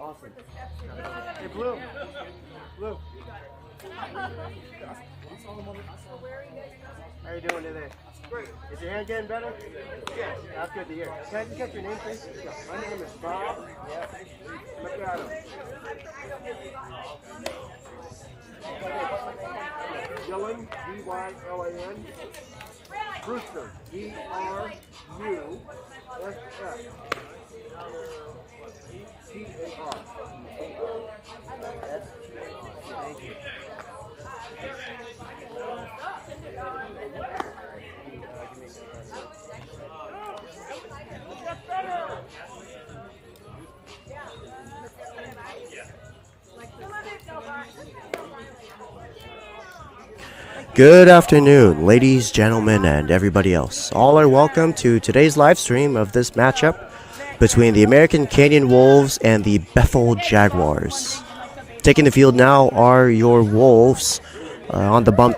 Awesome. Hey, Blue. Blue. How you doing today? Great. Is your hand getting better? Yes. That's good to hear. Can I just get your name, please? Yeah. My name is Bob. Yeah. Look at him. Dylan, D-Y-L-A-N. Brewster, B-R-U-S-S. T-A-R. Thank you. Good afternoon, ladies, gentlemen, and everybody else. All are welcome to today's live stream of this matchup between the American Canyon Wolves and the Bethel Jaguars. Taking the field now are your Wolves. On the bump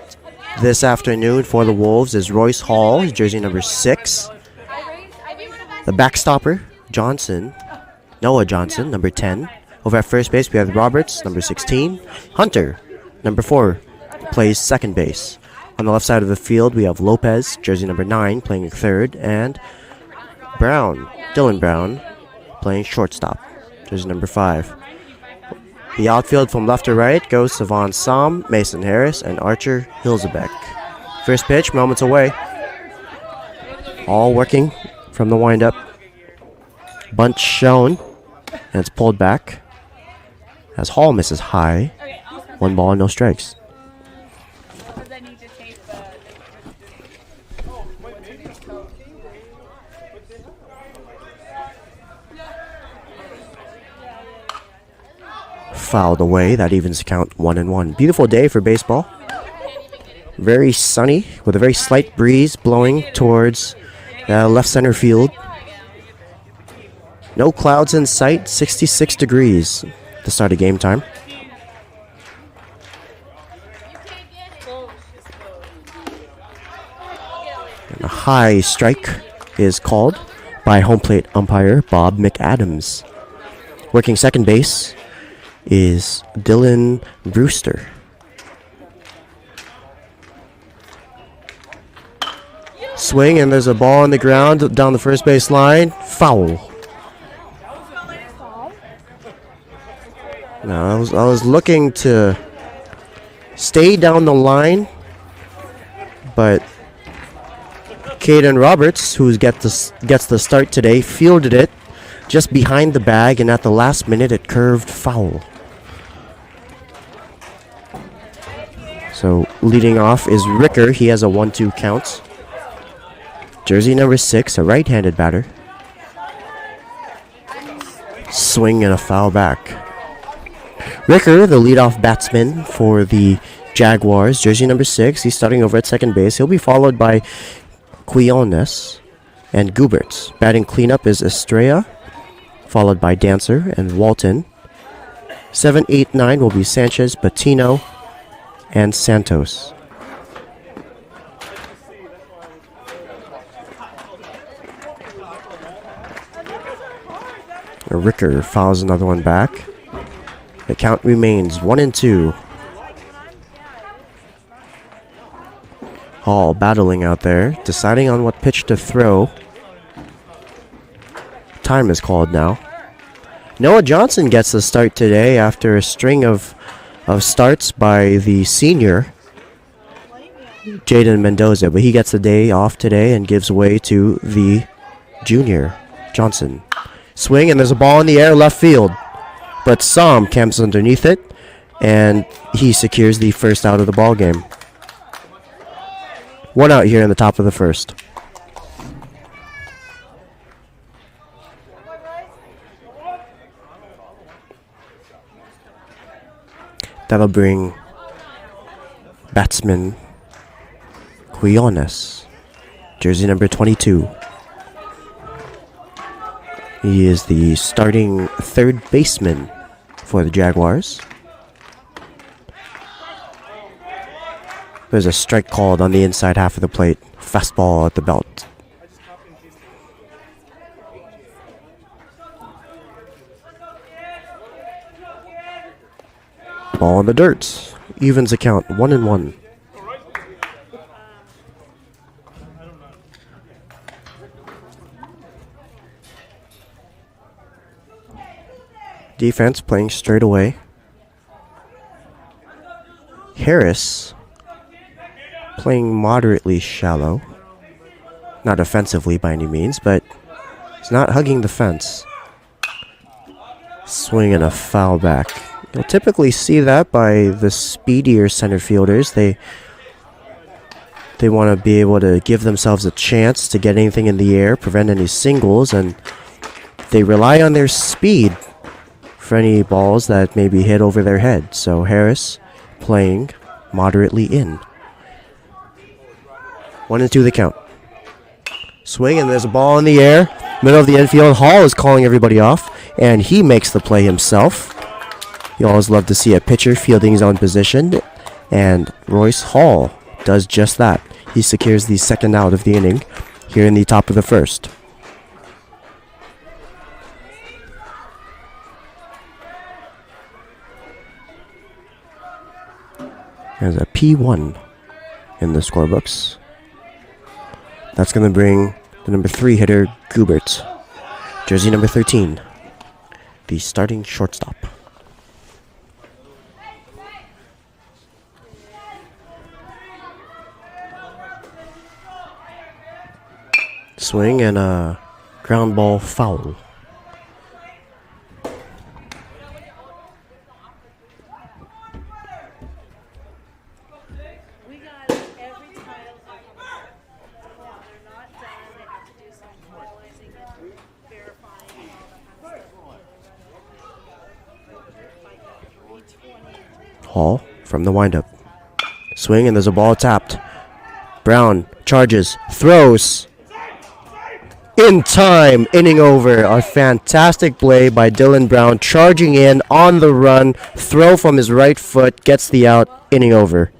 this afternoon for the Wolves is Royce Hall, jersey number 6. The backstopper, Noah Johnson, number 10. Over at first base, we have Roberts, number 16. Hunter, number 4, plays second base. On the left side of the field, we have Lopez, jersey number 9, playing third. And Dylan Brown, playing shortstop, jersey number 5. The outfield from left to right goes Savon Som, Mason Harris, and Archer Hilzebeck. First pitch, moments away. All working from the windup. Bunt shown, and it's pulled back as Hall misses high. 1 ball, no strikes. Fouled away. That evens the count 1-1. Beautiful day for baseball. Very sunny with a very slight breeze blowing towards left center field. No clouds in sight. 66 degrees at the start of game time. And a high strike is called by home plate umpire Bob McAdams. Working second base is Dylan Brewster. Swing, and there's a ball on the ground down the first base line. Foul. Now, I was looking to stay down the line, but Caden Roberts, who gets the start today, fielded it just behind the bag, and at the last minute it curved foul. So leading off is Ricker. He has a 1-2 count. Jersey number 6, a right-handed batter. Swing and a foul back. Ricker, the leadoff batsman for the Jaguars, jersey number 6. He's starting over at second base. He'll be followed by Quiones and Guberts. Batting cleanup is Estrella, followed by Dancer and Walton. 7, 8, 9 will be Sanchez, Patino, and Santos. Ricker fouls another one back. The count remains 1-2. Hall battling out there, deciding on what pitch to throw. Time is called now. Noah Johnson gets the start today after a string of starts by the senior, Jaden Mendoza, but he gets the day off today and gives way to the junior, Johnson. Swing, and there's a ball in the air left field, but Som camps underneath it, and he secures the first out of the ball game. One out here in the top of the first. That'll bring batsman Quiones, jersey number 22. He is the starting third baseman for the Jaguars. There's a strike called on the inside half of the plate. Fastball at the belt. Ball in the dirt. Evens account 1-1. Defense playing straight away. Harris playing moderately shallow. Not offensively by any means, but he's not hugging the fence. Swing and a foul back. You'll typically see that by the speedier center fielders. They want to be able to give themselves a chance to get anything in the air, prevent any singles, and they rely on their speed for any balls that may be hit over their head. So Harris playing moderately in. 1-2 the count. Swing, and there's a ball in the air. Middle of the infield. Hall is calling everybody off, and he makes the play himself. You always love to see a pitcher fielding his own position, and Royce Hall does just that. He secures the second out of the inning here in the top of the first. There's a P1 in the scorebooks. That's going to bring the number 3 hitter, Gubert, jersey number 13, the starting shortstop. Swing and a ground ball foul. Hall from the windup. Swing, and there's a ball tapped. Brown charges, throws. In time, inning over. A fantastic play by Dylan Brown, charging in on the run. Throw from his right foot, gets the out, inning over.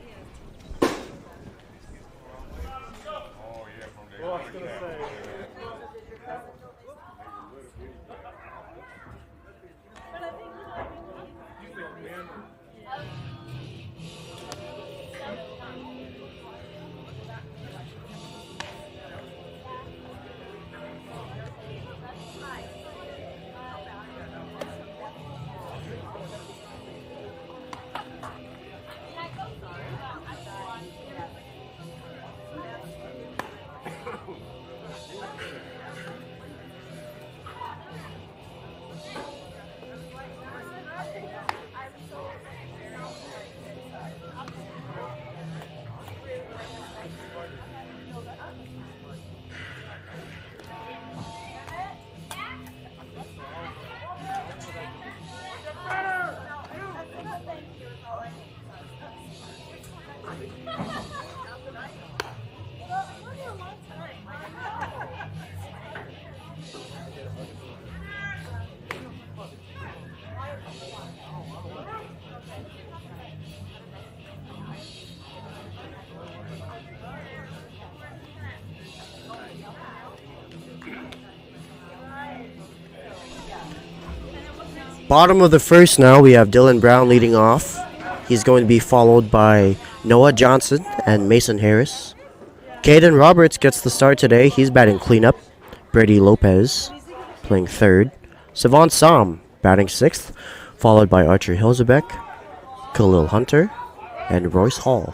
Bottom of the first now, we have Dylan Brown leading off. He's going to be followed by Noah Johnson and Mason Harris. Caden Roberts gets the start today. He's batting cleanup. Brady Lopez playing third. Savon Sam batting sixth, followed by Archer Hilzebeck, Khalil Hunter, and Royce Hall.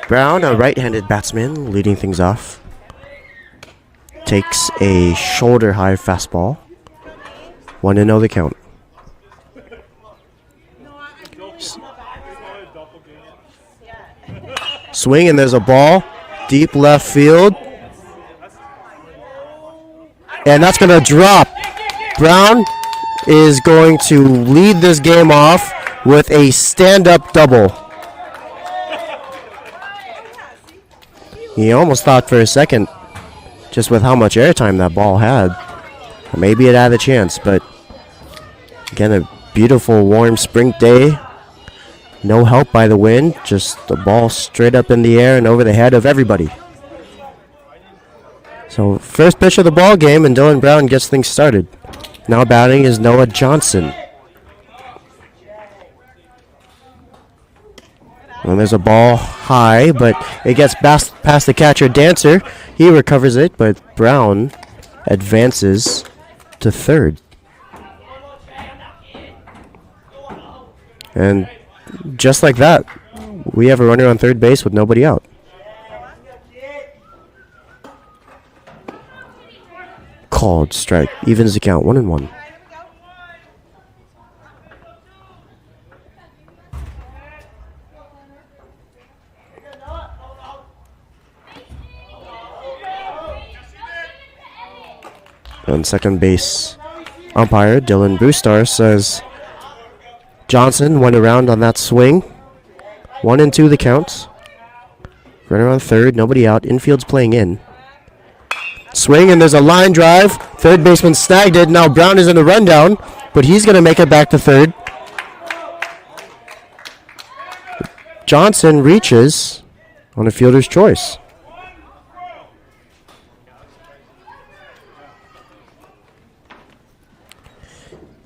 Brown, a right-handed batsman, leading things off. Takes a shoulder-high fastball. 1-0 the count. Swing, and there's a ball. Deep left field. And that's going to drop. Brown is going to lead this game off with a stand-up double. He almost thought for a second, just with how much airtime that ball had, maybe it had a chance, but again, a beautiful warm spring day. No help by the wind, just the ball straight up in the air and over the head of everybody. So first pitch of the ball game, and Dylan Brown gets things started. Now batting is Noah Johnson. And there's a ball high, but it gets past the catcher Dancer. He recovers it, but Brown advances to third. And just like that, we have a runner on third base with nobody out. Called strike. Evens the count. 1-1. On second base, umpire Dylan Brewstar says Johnson went around on that swing. 1-2 the count. Runner on third, nobody out. Infield's playing in. Swing, and there's a line drive. Third baseman snagged it. Now Brown is in the rundown, but he's going to make it back to third. Johnson reaches on a fielder's choice.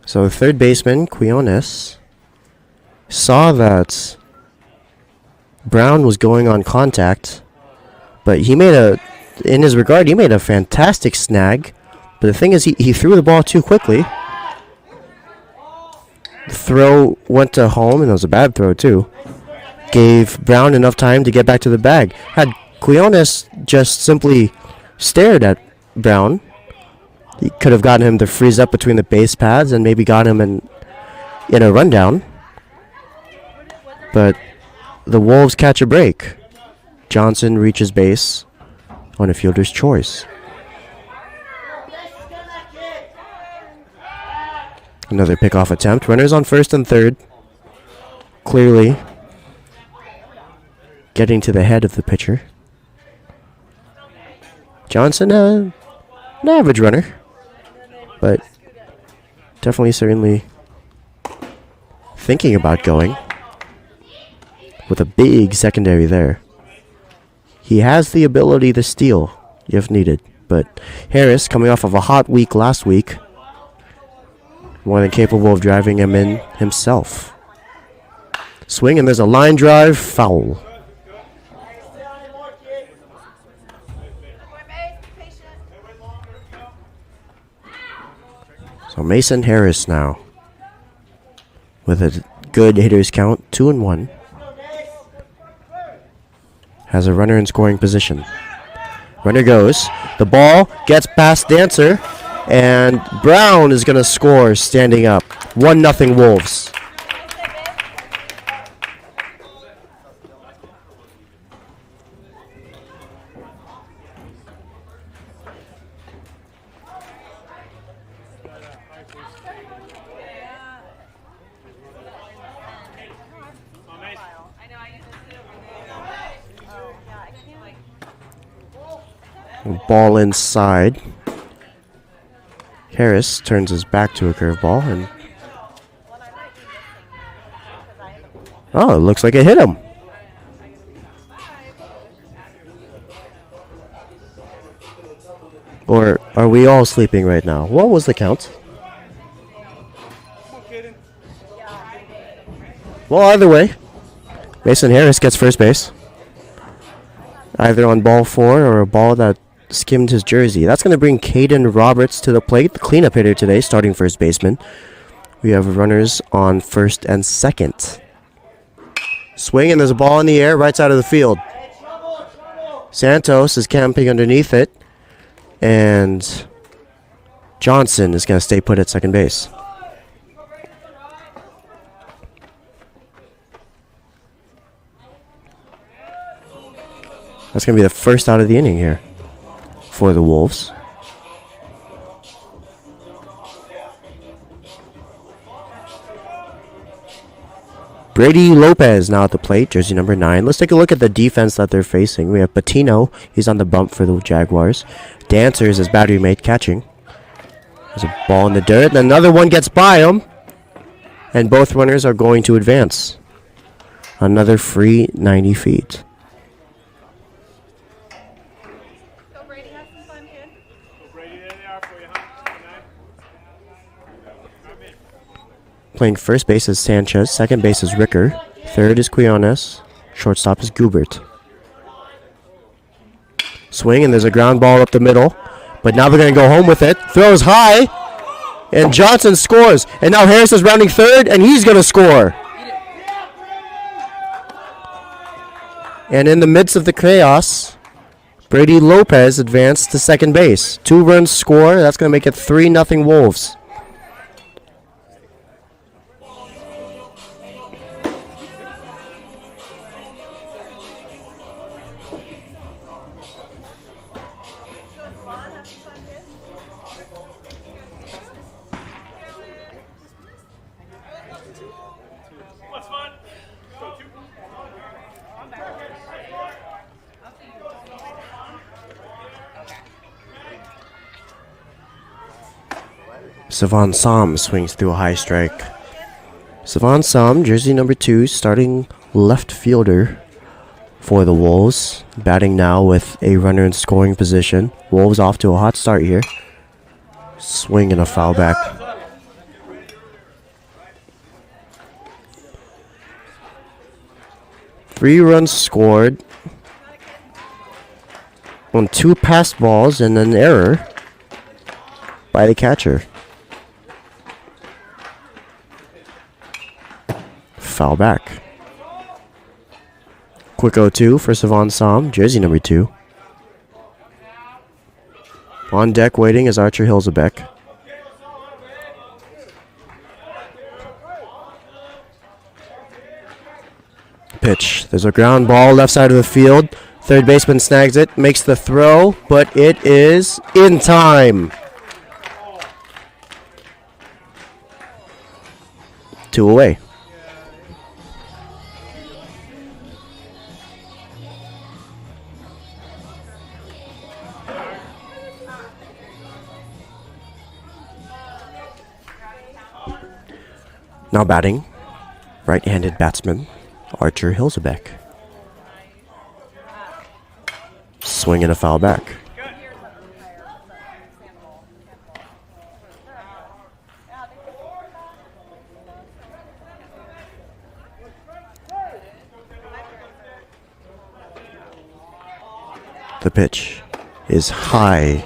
So third baseman, Quiones, saw that Brown was going on contact, but he made in his regard, he made a fantastic snag. But the thing is, he threw the ball too quickly. The throw went to home, and it was a bad throw too. Gave Brown enough time to get back to the bag. Had Quiones just simply stared at Brown, he could have gotten him to freeze up between the base pads and maybe got him in a rundown. But the Wolves catch a break. Johnson reaches base on a fielder's choice. Another pickoff attempt. Runners on first and third. Clearly getting to the head of the pitcher. Johnson, an average runner, but certainly thinking about going with a big secondary there. He has the ability to steal if needed, but Harris, coming off of a hot week last week, more than capable of driving him in himself. Swing, and there's a line drive, foul. So Mason Harris now with a good hitter's count, 2-1. Has a runner in scoring position. Runner goes. The ball gets past Dancer, and Brown is going to score standing up. 1-0 Wolves. Ball inside. Harris turns his back to a curveball, and oh, it looks like it hit him. Or are we all sleeping right now? What was the count? Well, either way, Mason Harris gets first base. Either on ball 4 or a ball that skimmed his jersey. That's going to bring Caden Roberts to the plate, the cleanup hitter today, starting first baseman. We have runners on first and second. Swing, and there's a ball in the air, right side of the field. Santos is camping underneath it, and Johnson is going to stay put at second base. That's going to be the first out of the inning here for the Wolves. Brady Lopez now at the plate, jersey number 9. Let's take a look at the defense that they're facing. We have Patino. He's on the bump for the Jaguars. Dancer is his battery mate catching. There's a ball in the dirt, and another one gets by him. And both runners are going to advance. Another free 90 feet. Playing first base is Sanchez, second base is Ricker, third is Quiones, shortstop is Gubert. Swing, and there's a ground ball up the middle, but now they're going to go home with it. Throws high, and Johnson scores. And now Harris is rounding third, and he's going to score. And in the midst of the chaos, Brady Lopez advanced to second base. 2 runs score. That's going to make it 3-0 Wolves. Savon Sam swings through a high strike. Savon Sam, jersey number 2, starting left fielder for the Wolves. Batting now with a runner in scoring position. Wolves off to a hot start here. Swing and a foul back. Three runs scored on 2 passed balls and an error by the catcher. Foul back. Quick 0-2 for Savon Sam, jersey number 2. On deck waiting is Archer Hilzebeck. Pitch. There's a ground ball left side of the field. Third baseman snags it, makes the throw, but it is in time. 2 away. Now batting, right-handed batsman Archer Hilzebeck. Swing and a foul back. The pitch is high.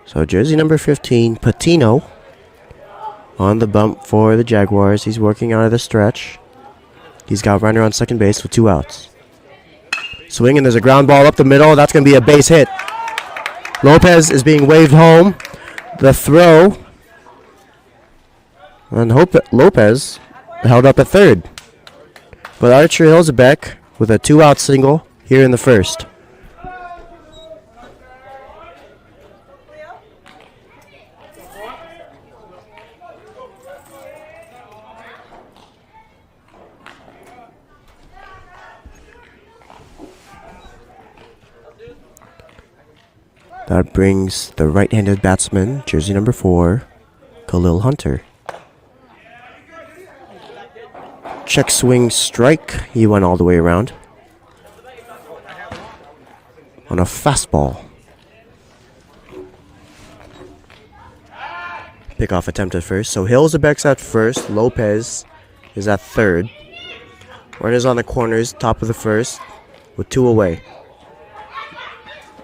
So jersey number 15, Patino, on the bump for the Jaguars. He's working out of the stretch. He's got runner on second base with 2 outs. Swing, and there's a ground ball up the middle. That's going to be a base hit. Lopez is being waved home. The throw. And Lopez held up at third. But Archer Hilzebeck with a 2-out single here in the first. That brings the right-handed batsman, jersey number 4, Khalil Hunter. Check swing strike. He went all the way around. On a fastball. Pickoff attempt at first. So Hilzebek's at first. Lopez is at third. Runners on the corners, top of the first, with 2 away.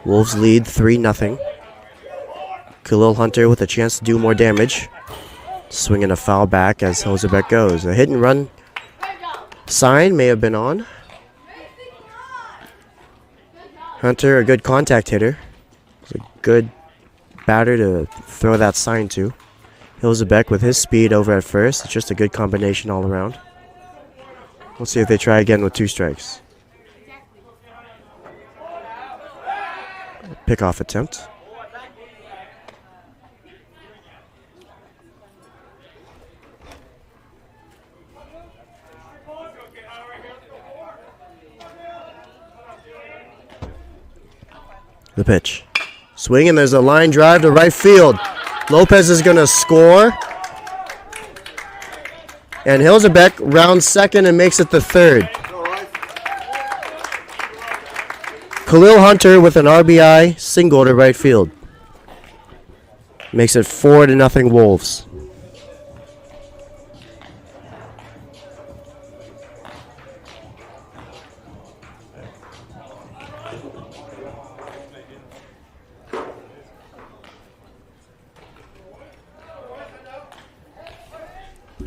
Wolves lead 3-0. Khalil Hunter with a chance to do more damage. Swinging a foul back as Hilzebek goes. A hit and run sign may have been on. Hunter, a good contact hitter. He's a good batter to throw that sign to. Hilzebek with his speed over at first. It's just a good combination all around. We'll see if they try again with 2 strikes. Pickoff attempt. The pitch. Swing, and there's a line drive to right field. Lopez is going to score. And Hilzebek rounds second and makes it the third. Khalil Hunter with an RBI single to right field. Makes it 4-0 Wolves.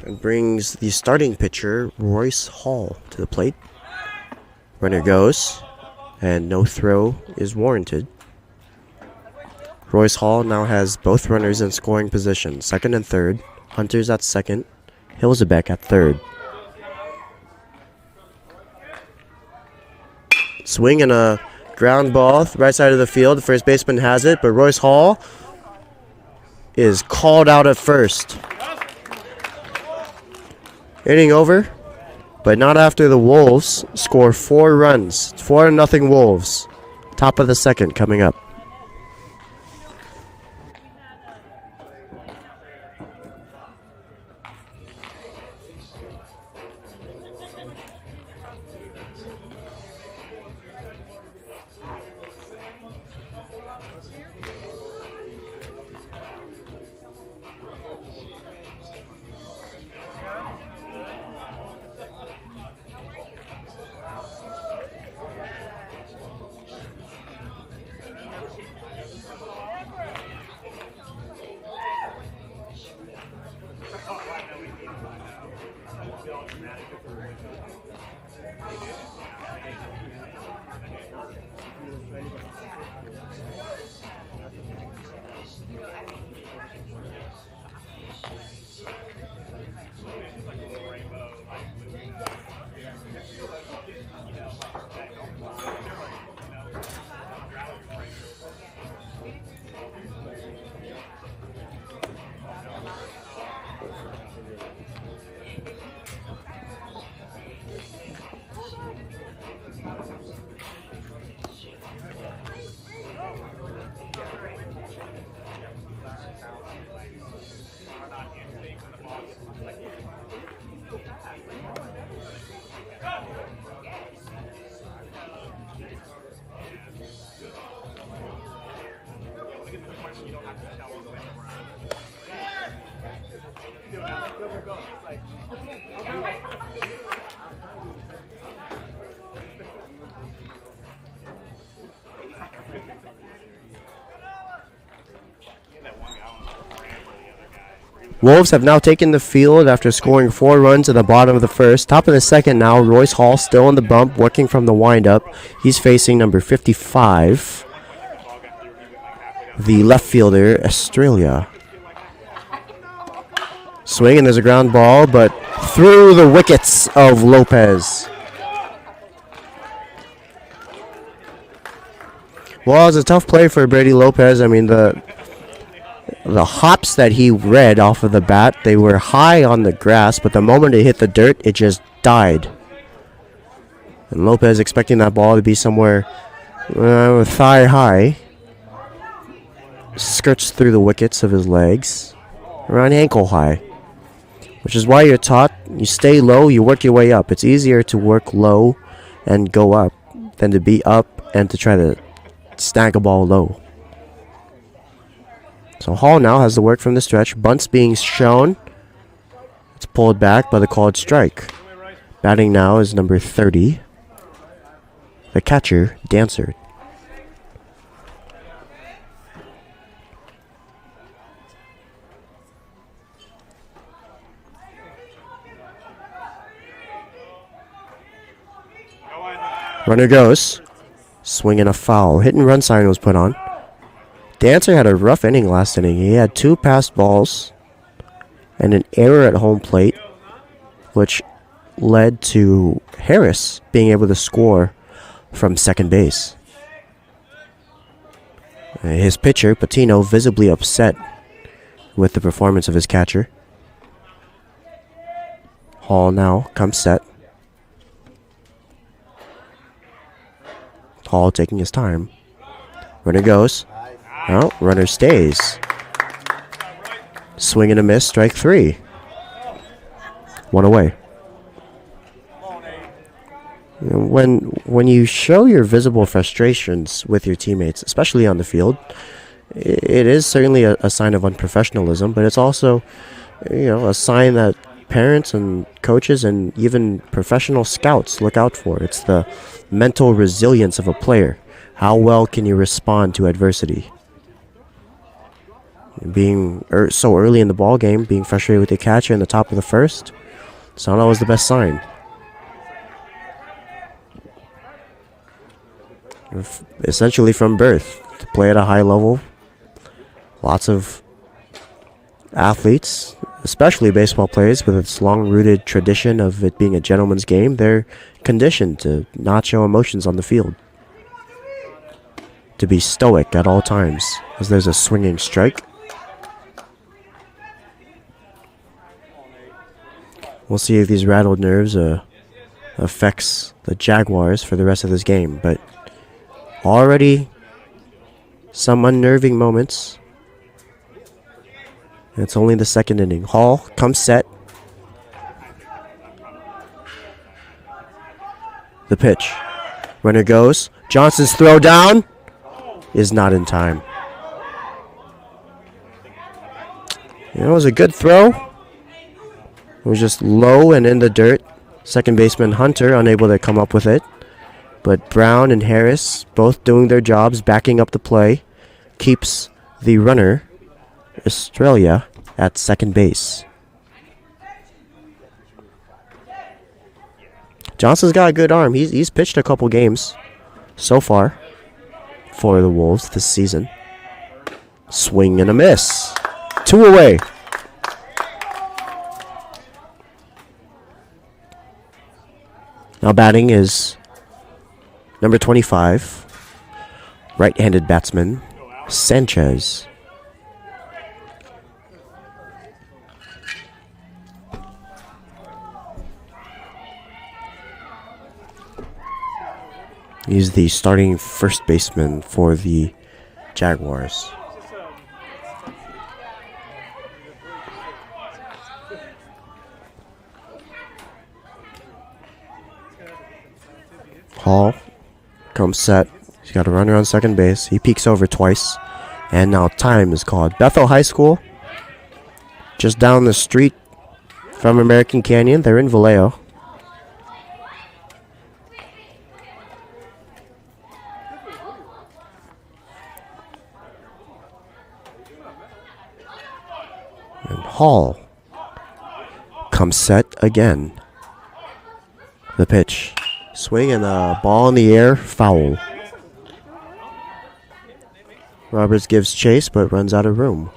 And brings the starting pitcher, Royce Hall, to the plate. Runner goes, and no throw is warranted. Royce Hall now has both runners in scoring position, second and third. Hunter's at second, Hilzebek at third. Swing and a ground ball, right side of the field. The first baseman has it, but Royce Hall is called out at first. Inning over, but not after the Wolves score 4 runs. 4-0 Wolves. Top of the second coming up. Wolves have now taken the field after scoring 4 runs in the bottom of the first. Top of the second now, Royce Hall still on the bump, working from the windup. He's facing number 55, the left fielder, Australia. Swing, and there's a ground ball, but through the wickets of Lopez. Well, it was a tough play for Brady Lopez. I mean, the hops that he read off of the bat, they were high on the grass, but the moment it hit the dirt, it just died. And Lopez expecting that ball to be somewhere thigh high. Skirts through the wickets of his legs, around ankle high. Which is why you're taught, you stay low, you work your way up. It's easier to work low and go up than to be up and to try to snag a ball low. So Hall now has the work from the stretch. Bunts being shown. It's pulled back by the called strike. Batting now is number 30. The catcher, Dancer. Runner goes. Swing and a foul. Hit and run sign was put on. Dancer had a rough inning last inning. He had 2 passed balls and an error at home plate, which led to Harris being able to score from second base. His pitcher, Patino, visibly upset with the performance of his catcher. Hall now comes set. Hall taking his time. Runner goes. Oh, runner stays. Swing and a miss, strike 3. 1 away. When you show your visible frustrations with your teammates, especially on the field, it is certainly a sign of unprofessionalism, but it's also, a sign that parents and coaches and even professional scouts look out for. It's the mental resilience of a player. How well can you respond to adversity? Being so early in the ball game, being frustrated with the catcher in the top of the first, it's not always the best sign. Essentially from birth, to play at a high level, lots of athletes, especially baseball players, with its long-rooted tradition of it being a gentleman's game, they're conditioned to not show emotions on the field, to be stoic at all times. As there's a swinging strike. We'll see if these rattled nerves affects the Jaguars for the rest of this game, but already some unnerving moments. It's only the second inning. Hall comes set. The pitch. Runner goes. Johnson's throw down is not in time. It was a good throw. It was just low and in the dirt. Second baseman Hunter unable to come up with it. But Brown and Harris, both doing their jobs, backing up the play, keeps the runner, Australia, at second base. Johnson's got a good arm. He's pitched a couple games so far for the Wolves this season. Swing and a miss. 2 away. Now batting is number 25, right-handed batsman, Sanchez. He's the starting first baseman for the Jaguars. Hall comes set. He's got a runner on second base. He peeks over twice. And now time is called. Bethel High School, just down the street from American Canyon. They're in Vallejo. And Hall comes set again. The pitch. Swing and a ball in the air, foul. Roberts gives chase but runs out of room.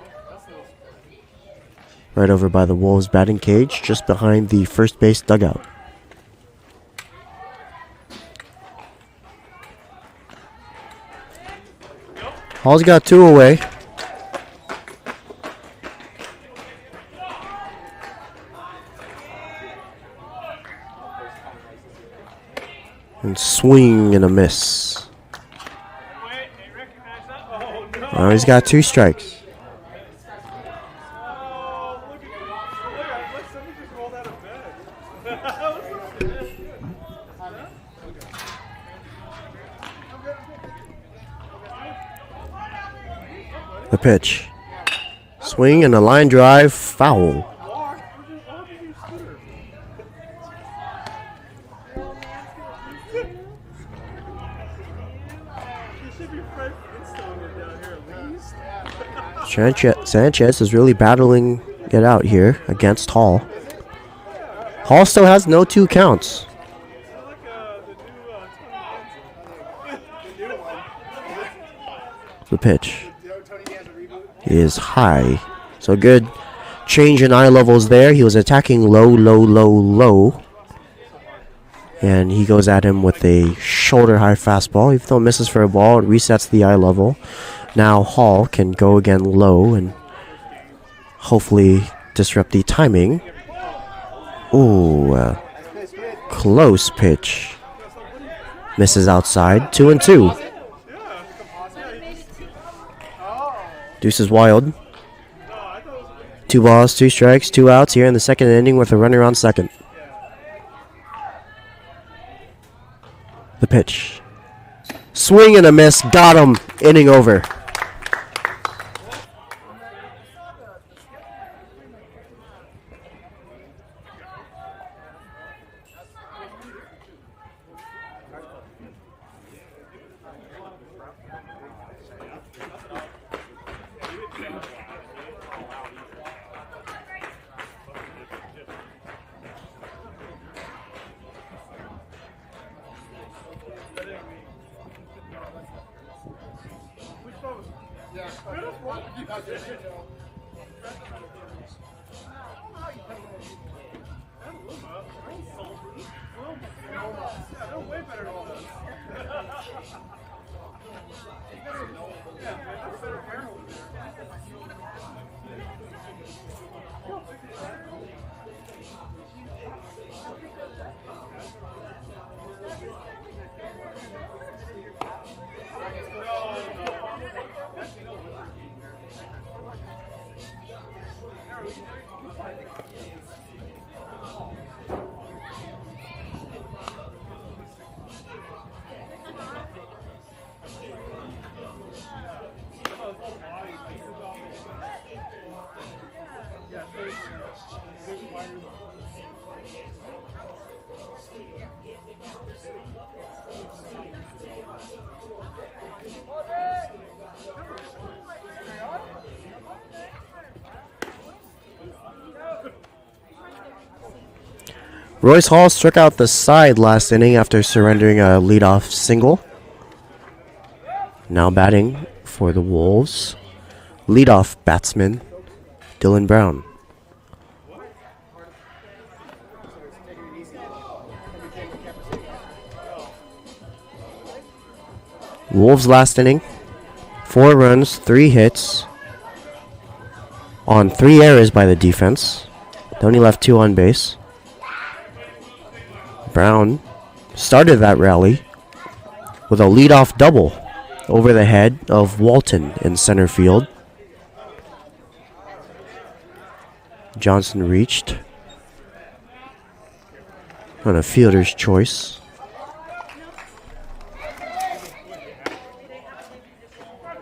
Right over by the Wolves batting cage, just behind the first base dugout. Hall's got 2 away. And swing and a miss. Oh, he's got 2 strikes. The pitch. Swing and a line drive, foul. Sanchez is really battling it out here against Hall. Hall still has no 2 counts. The pitch is high. So good change in eye levels there. He was attacking low. And he goes at him with a shoulder high fastball. Even though it misses for a ball, it resets the eye level. Now Hall can go again low and hopefully disrupt the timing. Ooh, close pitch. Misses outside. 2-2. Deuce is wild. 2 balls, 2 strikes, 2 outs here in the second inning with a runner on second. The pitch. Swing and a miss. Got him. Inning over. Royce Hall struck out the side last inning after surrendering a leadoff single. Now batting for the Wolves, leadoff batsman Dylan Brown. Wolves last inning, 4 runs, 3 hits on 3 errors by the defense. They only left 2 on base. Brown started that rally with a leadoff double over the head of Walton in center field. Johnson reached on a fielder's choice.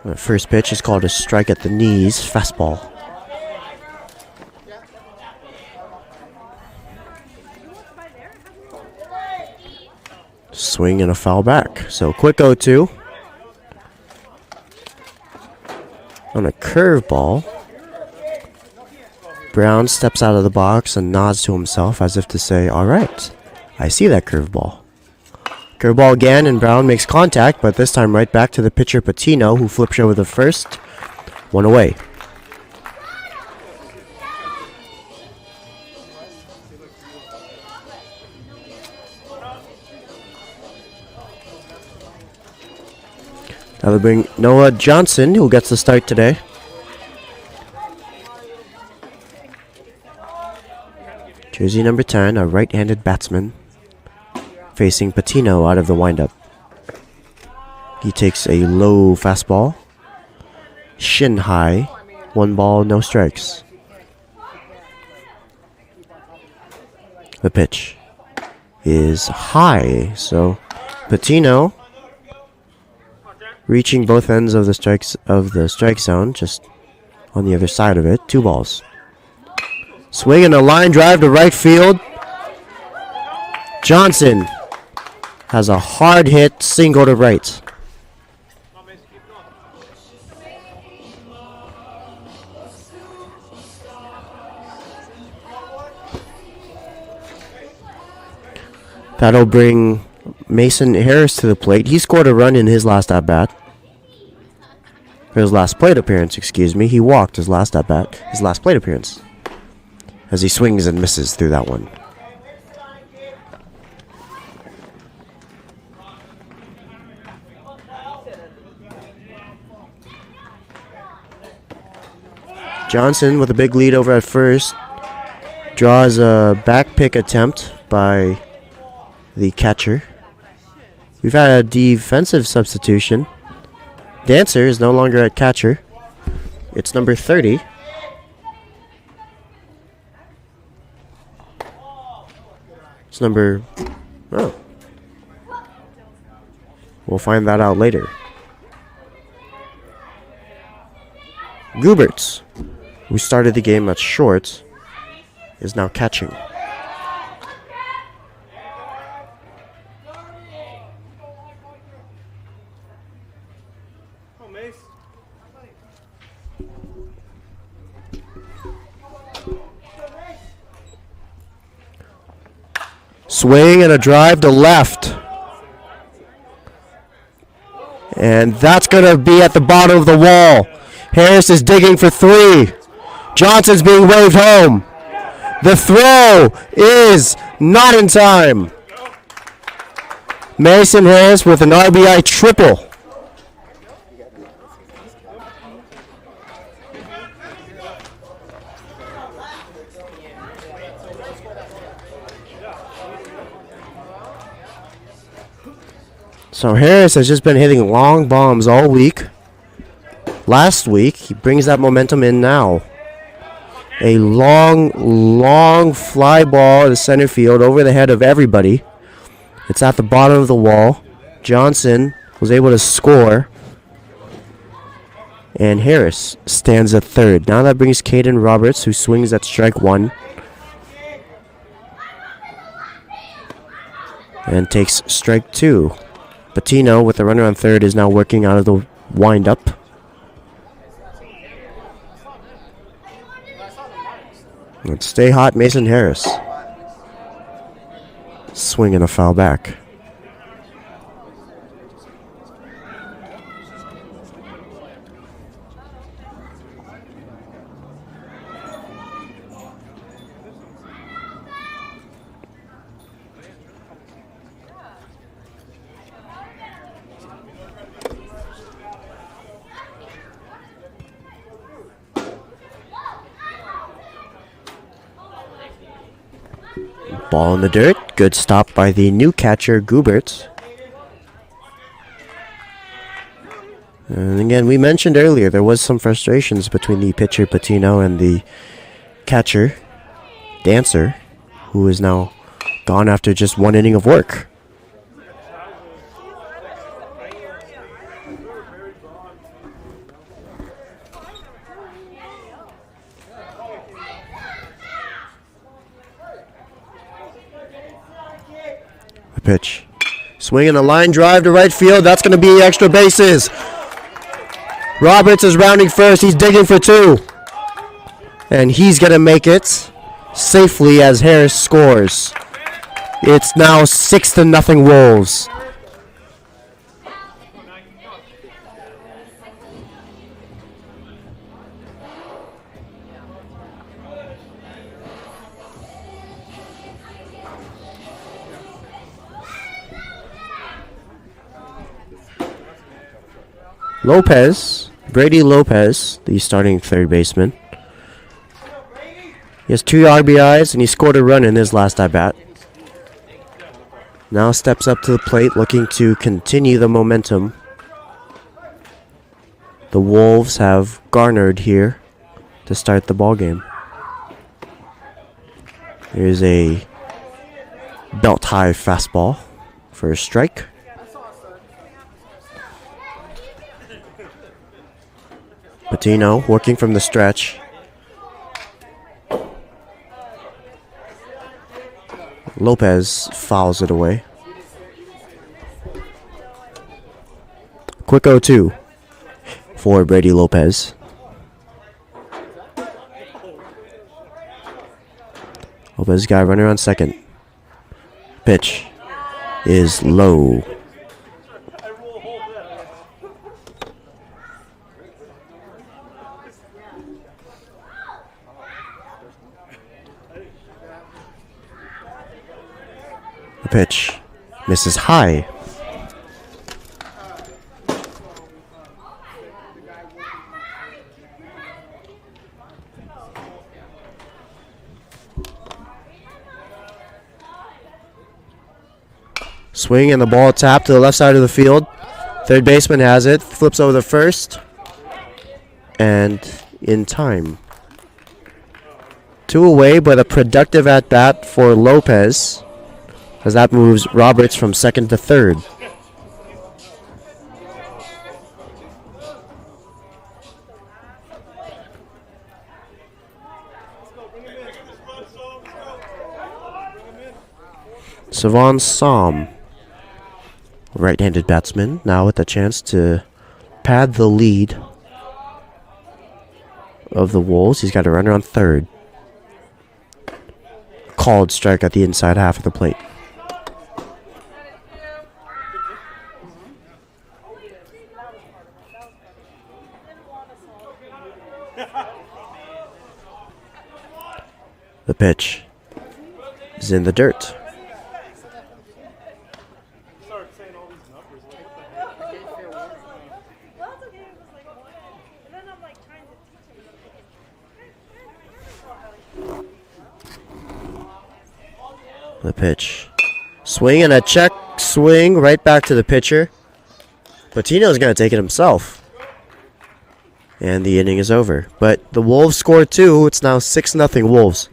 The first pitch is called a strike at the knees, fastball. Swing and a foul back. So quick 0-2. On a curveball, Brown steps out of the box and nods to himself as if to say, all right, I see that curveball. Curveball again, and Brown makes contact, but this time right back to the pitcher Patino, who flips over the first. 1 away. Now they bring Noah Johnson, who gets the start today. Jersey number 10, a right-handed batsman, facing Patino out of the windup. He takes a low fastball, shin high, 1 ball, no strikes. The pitch is high, so Patino reaching both ends of the strike zone, just on the other side of it. 2 balls. Swinging a line drive to right field. Johnson has a hard hit single to right. That'll bring Mason Harris to the plate. He scored a run in his last at-bat. Or his last plate appearance, excuse me. He walked his last at-bat, his last plate appearance. As he swings and misses through that one. Johnson with a big lead over at first. Draws a back pick attempt by the catcher. We've had a defensive substitution. Dancer is no longer at catcher. It's number 30. It's number... Oh. We'll find that out later. Guberts, who started the game at short, is now catching. Swing and a drive to left. And that's going to be at the bottom of the wall. Harris is digging for 3. Johnson's being waved home. The throw is not in time. Mason Harris with an RBI triple. So Harris has just been hitting long bombs all week. Last week, he brings that momentum in now. A long fly ball to center field over the head of everybody. It's at the bottom of the wall. Johnson was able to score. And Harris stands at third. Now that brings Caden Roberts, who swings at strike 1. And takes strike 2. Patino, with the runner on third, is now working out of the windup. Let's stay hot, Mason Harris. Swinging a foul back. Ball in the dirt. Good stop by the new catcher, Gubert. And again, we mentioned earlier there was some frustrations between the pitcher, Patino, and the catcher, Dancer, who is now gone after just 1 inning of work. Pitch. Swinging a line drive to right field. That's going to be extra bases. Roberts is rounding first. He's digging for 2. And he's going to make it safely as Harris scores. It's now 6-0 Wolves. Brady Lopez, the starting third baseman. He has 2 RBIs and he scored a run in his last at-bat. Now steps up to the plate looking to continue the momentum the Wolves have garnered here to start the ball game. Here's a belt-high fastball for a strike. Patino working from the stretch. Lopez fouls it away. Quick 0-2 for Brady Lopez. Lopez got a runner on second. Pitch is low. The pitch misses high. Swing and the ball tapped to the left side of the field. Third baseman has it. Flips over the first. And in time. 2 away, but a productive at bat for Lopez, as that moves Roberts from second to third. Savon Som, right-handed batsman, now with a chance to pad the lead of the Wolves. He's got a runner on third. Called strike at the inside half of the plate. The pitch is in the dirt. The pitch. Swing and a check swing right back to the pitcher. Patino's going to take it himself. And the inning is over. But the Wolves score 2. It's now 6-0 Wolves.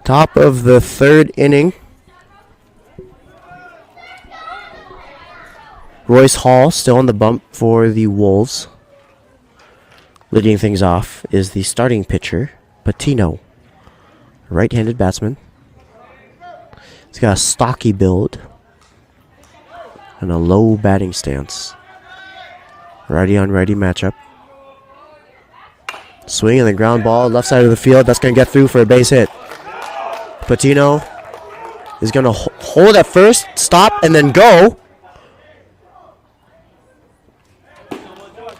Top of the third inning. Royce Hall still on the bump for the Wolves. Leading things off is the starting pitcher, Patino. Right-handed batsman. He's got a stocky build and a low batting stance. Righty on righty matchup. Swing and the ground ball, left side of the field. That's going to get through for a base hit. Patino is going to hold at first, stop, and then go.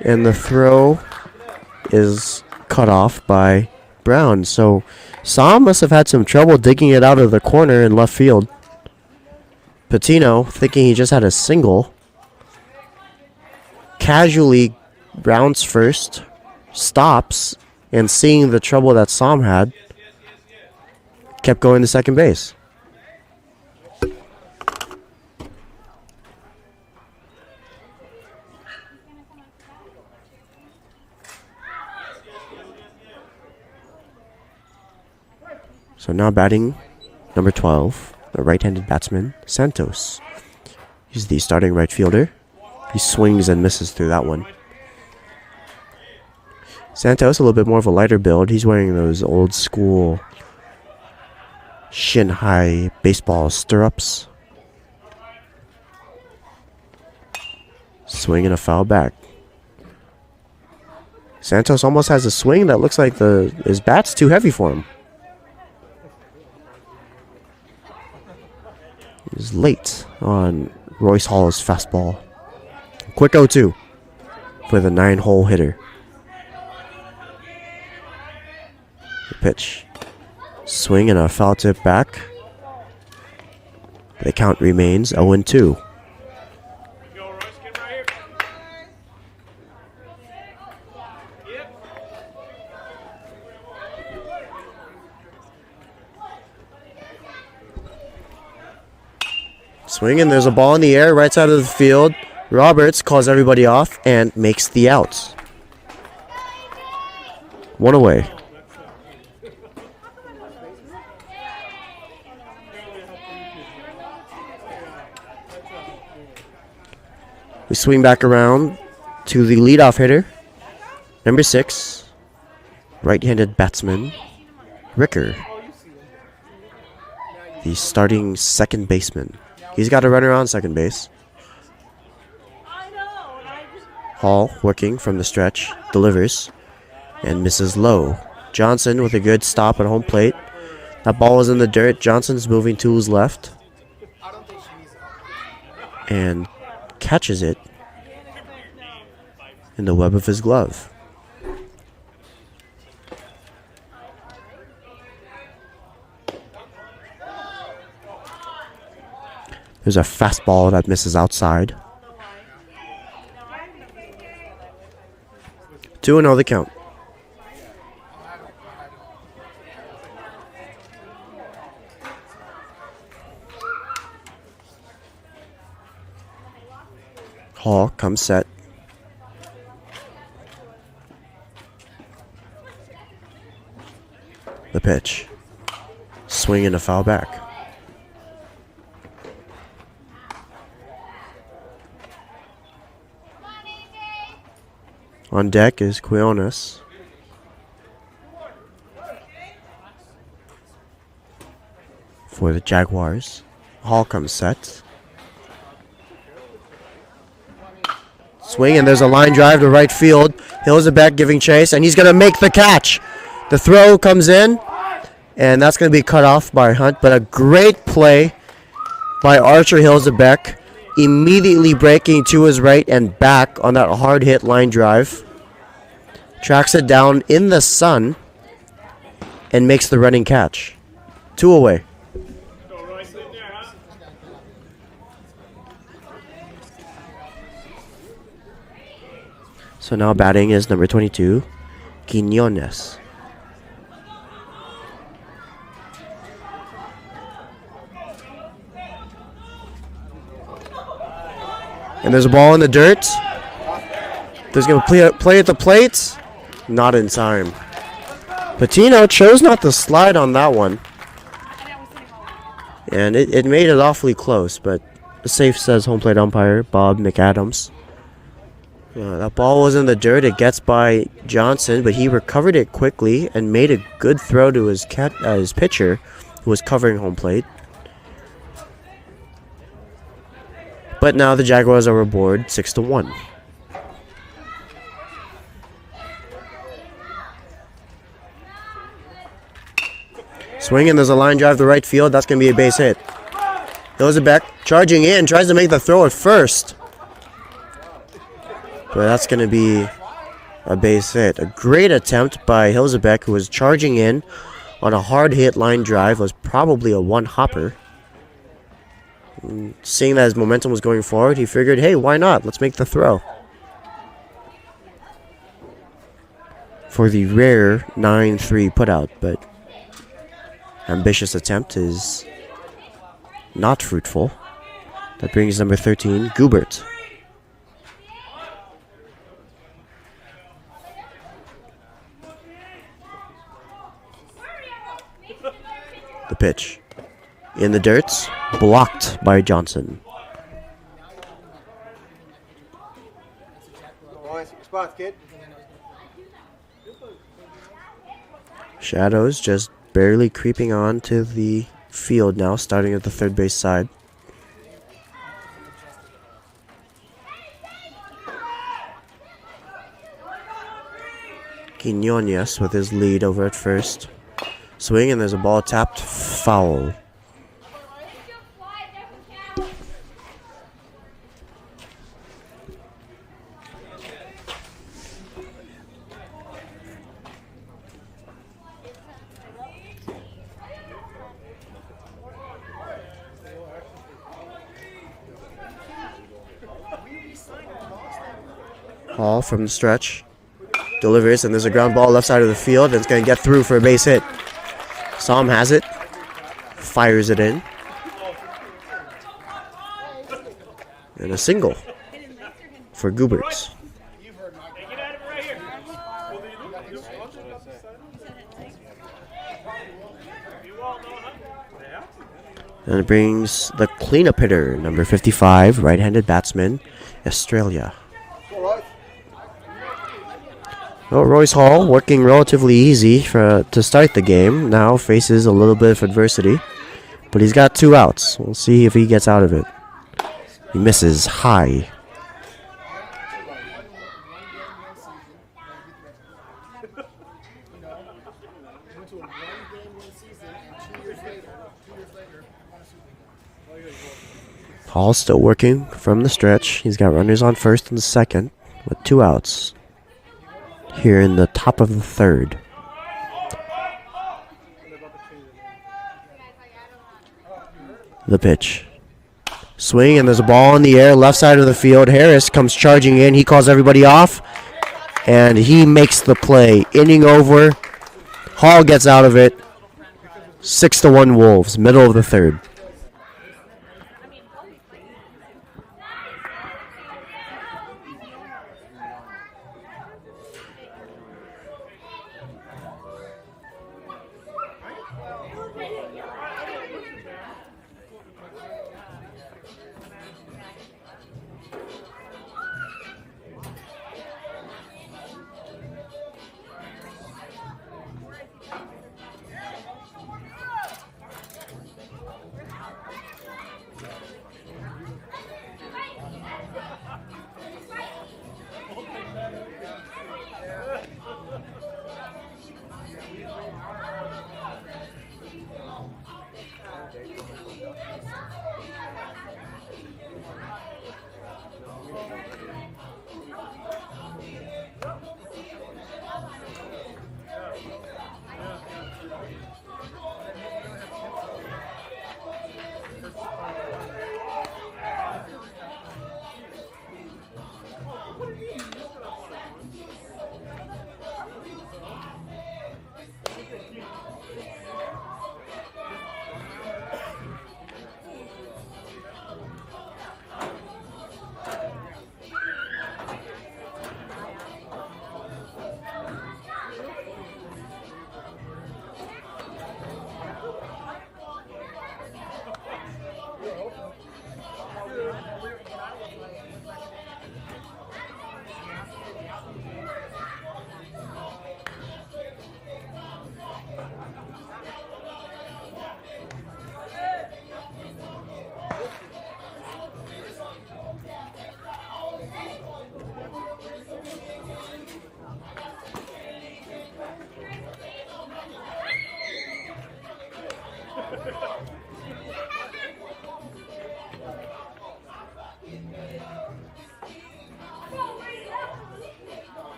And the throw is cut off by Brown. So Som must have had some trouble digging it out of the corner in left field. Patino, thinking he just had a single, casually rounds first, stops, and seeing the trouble that Sam had, kept going to second base. So now batting number 12, the right-handed batsman, Santos. He's the starting right fielder. He swings and misses through that one. Santos, a little bit more of a lighter build. He's wearing those old school shin-high baseball stirrups. Swing and a foul back. Santos almost has a swing that looks like his bat's too heavy for him. He's late on Royce Hall's fastball. Quick 0-2 for the 9-hole hitter. The pitch. Swing and a foul tip back. The count remains 0-2. Swing, and there's a ball in the air, right side of the field. Roberts calls everybody off and makes the outs. One away. We swing back around to the leadoff hitter, number 6, right-handed batsman, Ricker, the starting second baseman. He's got a runner on second base. Hall working from the stretch, delivers, and misses low. Johnson with a good stop at home plate. That ball is in the dirt. Johnson's moving to his left and catches it in the web of his glove. There's a fastball that misses outside. 2-0 the count. Hall comes set. The pitch. Swing and a foul back. On deck is Quiones. For the Jaguars. Hall comes set. Swing, and there's a line drive to right field. Hilzebeck giving chase, and he's going to make the catch. The throw comes in, and that's going to be cut off by Hunt, but a great play by Archer Hilzebeck, immediately breaking to his right and back on that hard hit line drive. Tracks it down in the sun and makes the running catch. 2 away. So now batting is number 22, Quinones. And there's a ball in the dirt. There's going to play at the plate. Not in time. Patino chose not to slide on that one. And it made it awfully close, but the safe says home plate umpire Bob McAdams. That ball was in the dirt. It gets by Johnson, but he recovered it quickly and made a good throw to his pitcher, who was covering home plate. But now the Jaguars are aboard 6-1. Swing, and there's a line drive to right field. That's going to be a base hit. Hilzebeck charging in, tries to make the throw at first. But that's going to be a base hit. A great attempt by Hilzebeck, who was charging in on a hard hit line drive. Was probably a one-hopper. Seeing that his momentum was going forward, he figured, hey, why not? Let's make the throw. for the rare 9-3 putout, but ambitious attempt is not fruitful. That brings number 13, Goobert. The pitch. In the dirt, blocked by Johnson. Spots, kid. Shadows just barely creeping on to the field now, starting at the third base side. Quinones with his lead over at first. Swing, and there's a ball tapped foul. Hall from the stretch. Delivers, and there's a ground ball left side of the field, and it's going to get through for a base hit. Som has it. Fires it in. And a single for Gooberts. And it brings the cleanup hitter, number 55, right-handed batsman, Australia. Well, Royce Hall, working relatively easy to start the game, now faces a little bit of adversity. But he's got 2 outs. We'll see if he gets out of it. He misses high. Hall still working from the stretch. He's got runners on first and second with 2 outs. Here in the top of the third. The pitch. Swing, and there's a ball in the air, left side of the field. Harris comes charging in. He calls everybody off, and he makes the play. Inning over. Hall gets out of it. 6-1 Wolves, middle of the third.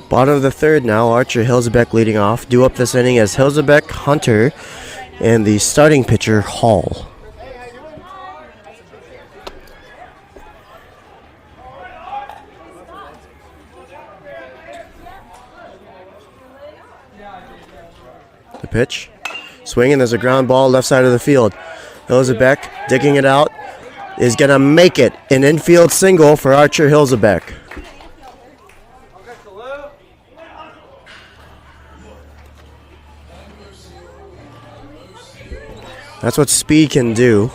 Bottom of the third now, Archer Hilzebeck leading off. Due up this inning as Hilzebeck, Hunter, and the starting pitcher, Hall. The pitch. Swinging, there's a ground ball left side of the field. Hilzebeck digging it out. Is going to make it an infield single for Archer Hilzebeck. That's what speed can do,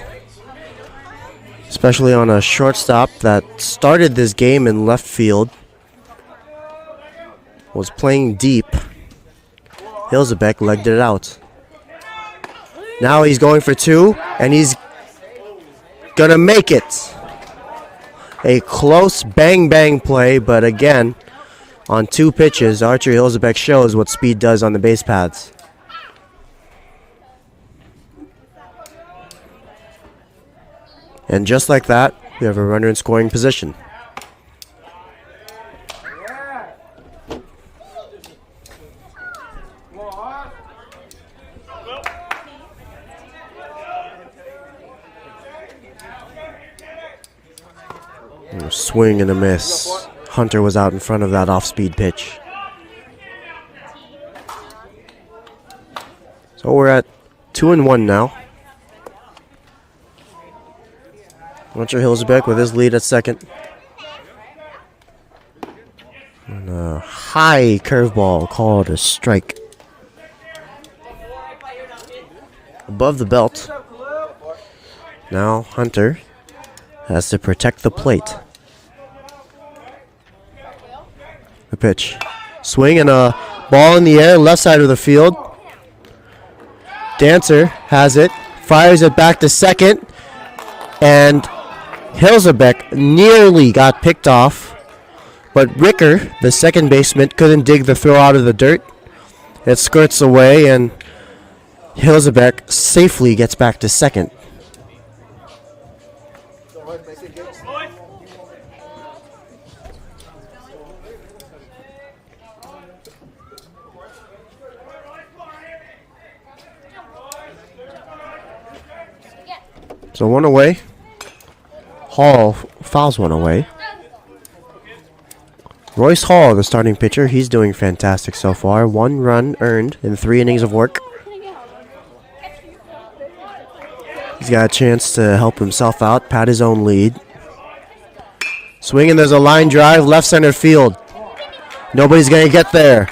especially on a shortstop that started this game in left field, was playing deep. Hilzebeck legged it out. Now he's going for two, and he's gonna make it. A close bang play, but again, on two pitches, Archer Hilzebeck shows what speed does on the base paths. And just like that, we have a runner in scoring position. Swing and a miss. Hunter was out in front of that off-speed pitch. So we're at 2-1 now. Archer Hilzebeck with his lead at second. And a high curveball called a strike. Above the belt. Now Hunter has to protect the plate. The pitch. Swing and a ball in the air, left side of the field. Dancer has it, fires it back to second, and Hilzebeck nearly got picked off, but Ricker, the second baseman, couldn't dig the throw out of the dirt. It skirts away, and Hilzebeck safely gets back to second. So one away. Hall fouls one away. Royce Hall, the starting pitcher, he's doing fantastic so far. 1 run earned in 3 innings of work. He's got a chance to help himself out, pat his own lead. Swinging, there's a line drive, left center field. Nobody's going to get there.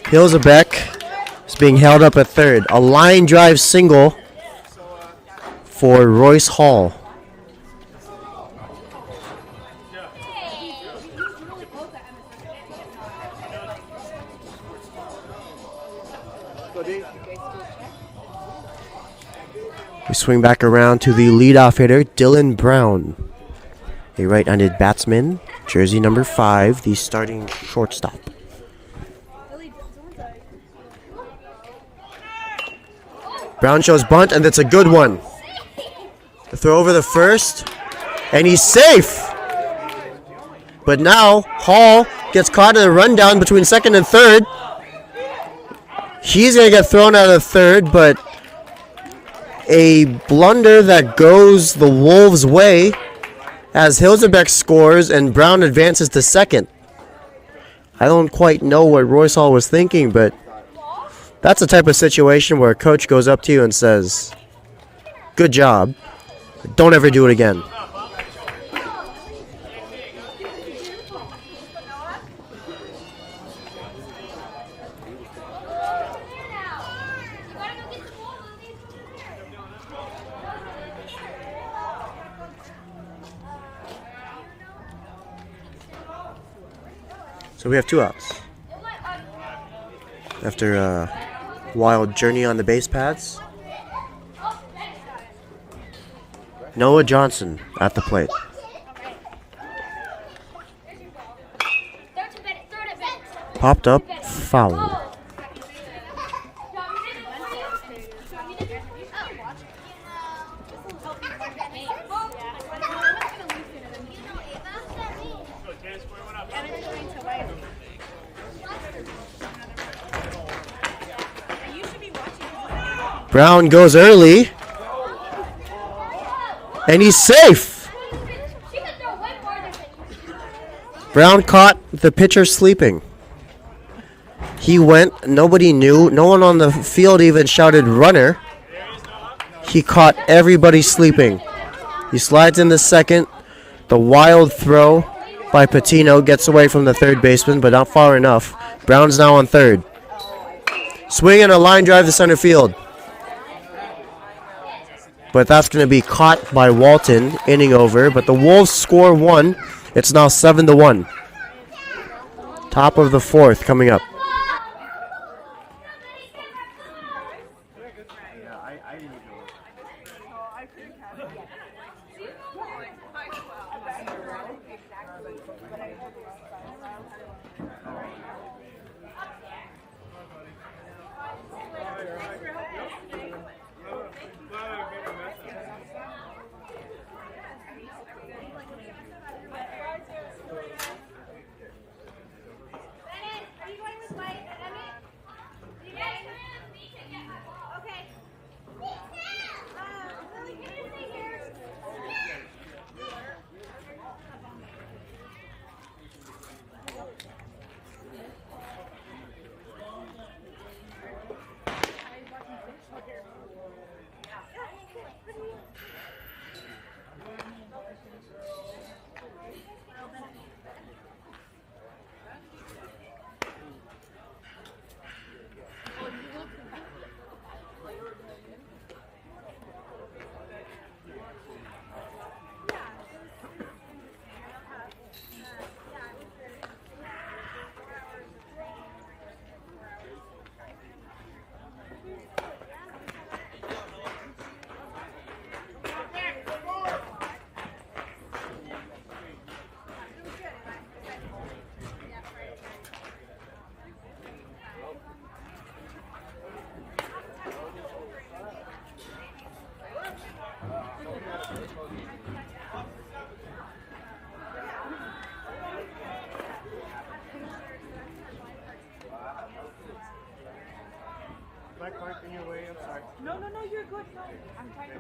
Hilzebeck is being held up at third. A line drive single for Royce Hall. We swing back around to the leadoff hitter, Dylan Brown. A right-handed batsman, jersey number 5, the starting shortstop. Brown shows bunt, and that's a good one. The throw over the first, and he's safe. But now, Hall gets caught in a rundown between second and third. He's going to get thrown out of third, but a blunder that goes the Wolves' way as Hilzebeck scores and Brown advances to second. I don't quite know what Royce Hall was thinking, but that's the type of situation where a coach goes up to you and says, "Good job. Don't ever do it again." So we have 2 outs. After a wild journey on the base paths, Noah Johnson at the plate. Popped up, foul. Brown goes early. And he's safe. Brown caught the pitcher sleeping. He went, nobody knew. No one on the field even shouted runner. He caught everybody sleeping. He slides in the second. The wild throw by Patino gets away from the third baseman, but not far enough. Brown's now on third. Swing and a line drive to center field. But that's going to be caught by Walton, inning over. But the Wolves score one. It's now 7-1. Top of the fourth coming up. No, you're good. No, I'm trying to.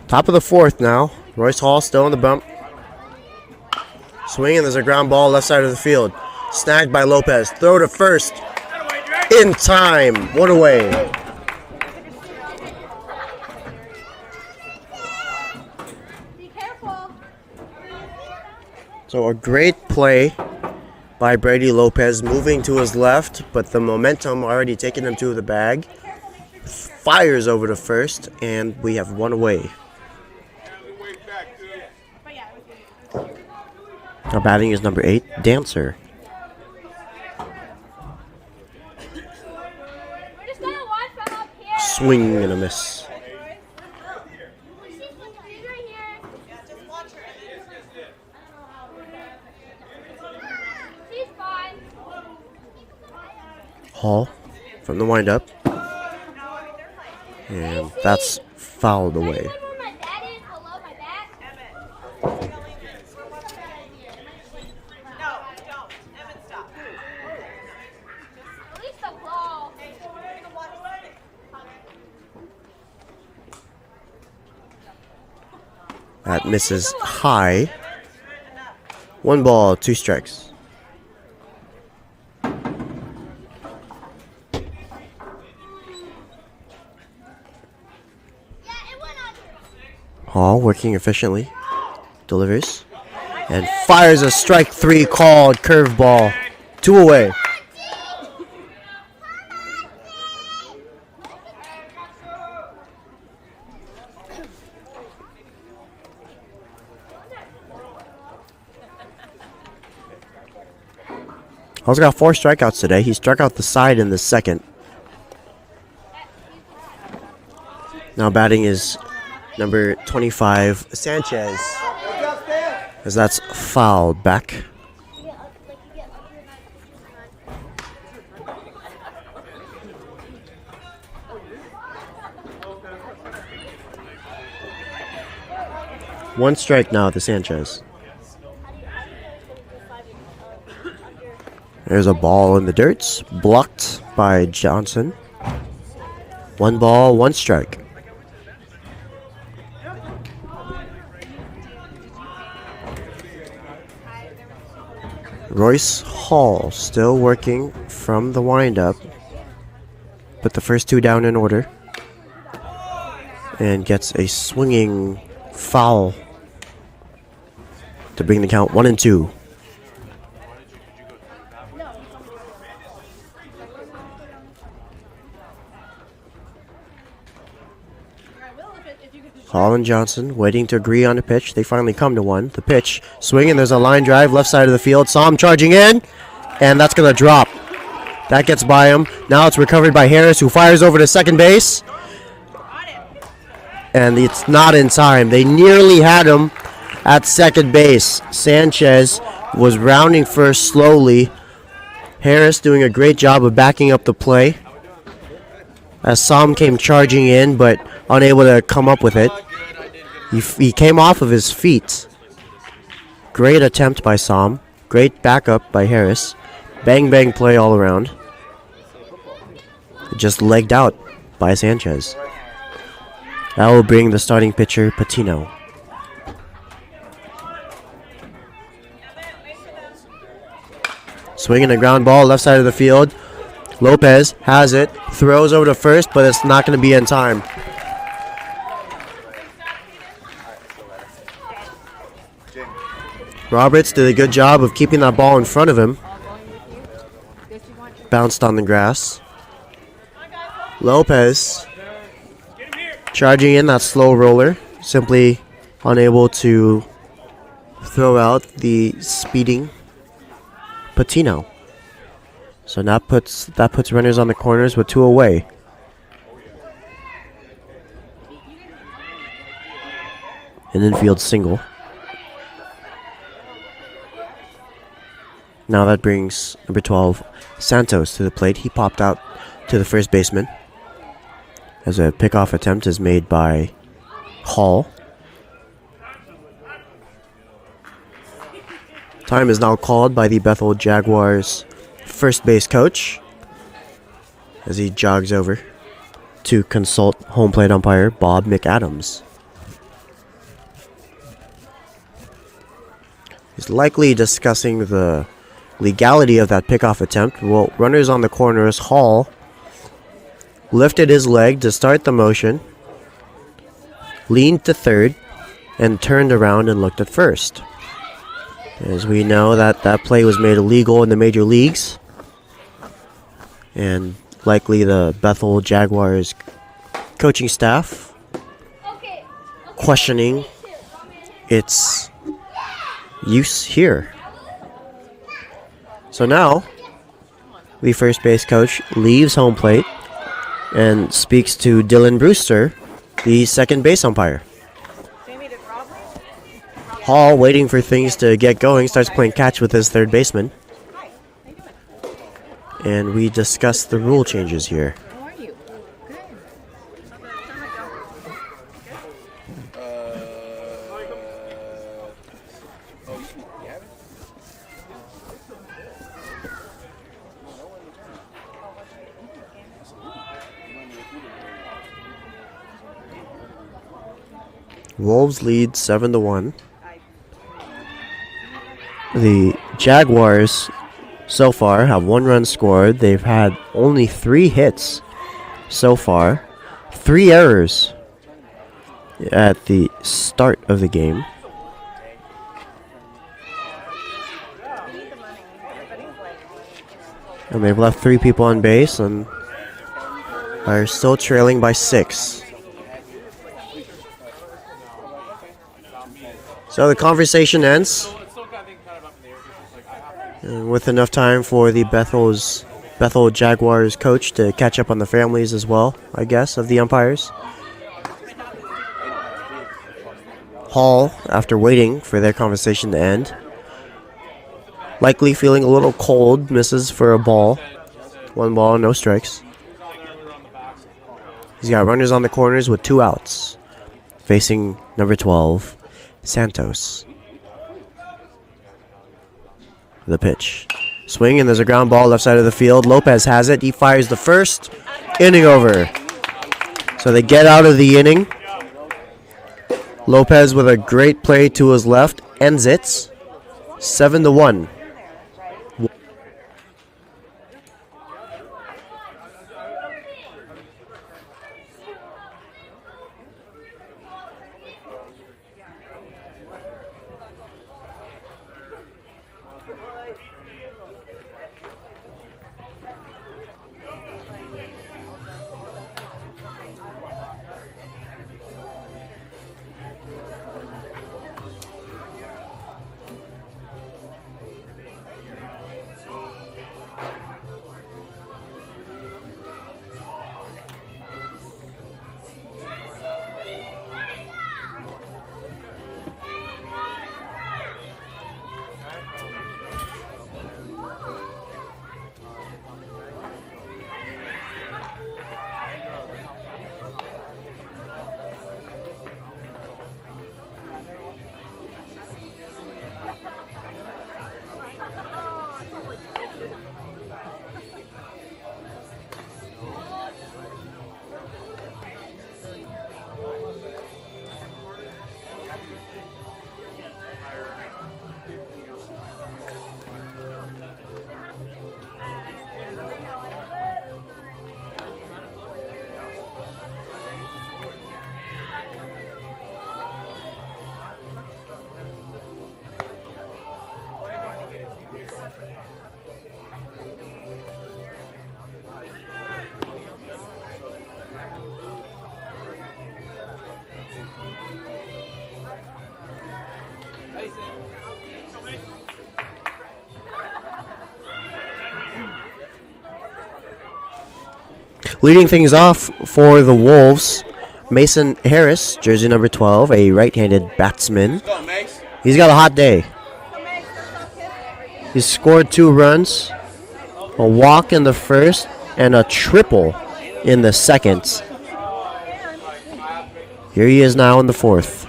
Top of the fourth now. Royce Hall still in the bump. Swinging, there's a ground ball left side of the field. Snagged by Lopez. Throw to first. In time. One away. Be careful. So a great play by Brady Lopez, moving to his left, but the momentum already taking him to the bag. Fires over to first, and we have one away. Our batting is number 8, Dancer. Swing and a miss. Hall from the windup. And that's fouled away. That misses high. 1 ball, 2 strikes. Hall working efficiently. Delivers. And fires a strike 3 called curveball. 2 away. Hall's got 4 strikeouts today. He struck out the side in the second. Now batting is number 25, Sanchez. As that's fouled back. One strike now to Sanchez. There's a ball in the dirt, blocked by Johnson. 1 ball, 1 strike. Royce Hall still working from the windup. Put the first 2 down in order. And gets a swinging foul to bring the count 1-2. Hall and Johnson waiting to agree on the pitch. They finally come to one. The pitch, swinging, there's a line drive, left side of the field. Saw him charging in, and that's going to drop. That gets by him. Now it's recovered by Harris, who fires over to second base. And it's not in time. They nearly had him at second base. Sanchez was rounding first slowly. Harris doing a great job of backing up the play, as Sam came charging in, but unable to come up with it. He came off of his feet. Great attempt by Sam. Great backup by Harris. Bang bang play all around. Just legged out by Sanchez. That will bring the starting pitcher, Patino. Swinging a ground ball left side of the field. Lopez has it, throws over to first, but it's not going to be in time. Roberts did a good job of keeping that ball in front of him. Bounced on the grass. Lopez charging in that slow roller, simply unable to throw out the speeding Patino. So that puts runners on the corners with 2 away. An infield single. Now that brings number 12, Santos, to the plate. He popped out to the first baseman, as a pickoff attempt is made by Hall. Time is now called by the Bethel Jaguars first base coach, as he jogs over to consult home plate umpire Bob McAdams. He's likely discussing the legality of that pickoff attempt. Well, runners on the corners, Hall lifted his leg to start the motion, leaned to third, and turned around and looked at first. As we know, that play was made illegal in the major leagues, and likely the Bethel Jaguars coaching staff questioning its use here. So now, the first base coach leaves home plate and speaks to Dylan Brewster, the second base umpire. Hall, waiting for things to get going, starts playing catch with his third baseman. And we discuss the rule changes here. How are you? Wolves lead 7-1. The Jaguars so far have 1 run scored. They've had only 3 hits so far. 3 errors at the start of the game. And they've left 3 people on base and are still trailing by 6. So the conversation ends, and with enough time for the Bethel Jaguars coach to catch up on the families as well, I guess, of the umpires. Hall, after waiting for their conversation to end, likely feeling a little cold, misses for a ball. 1 ball, no strikes. He's got runners on the corners with 2 outs, facing number 12, Santos. The pitch. Swing, and there's a ground ball left side of the field. Lopez has it. He fires the first. Inning over. So they get out of the inning. Lopez with a great play to his left ends it. 7-1. Leading things off for the Wolves, Mason Harris, jersey number 12, a right-handed batsman. He's got a hot day. He's scored 2 runs, a walk in the first, and a triple in the second. Here he is now in the 4th.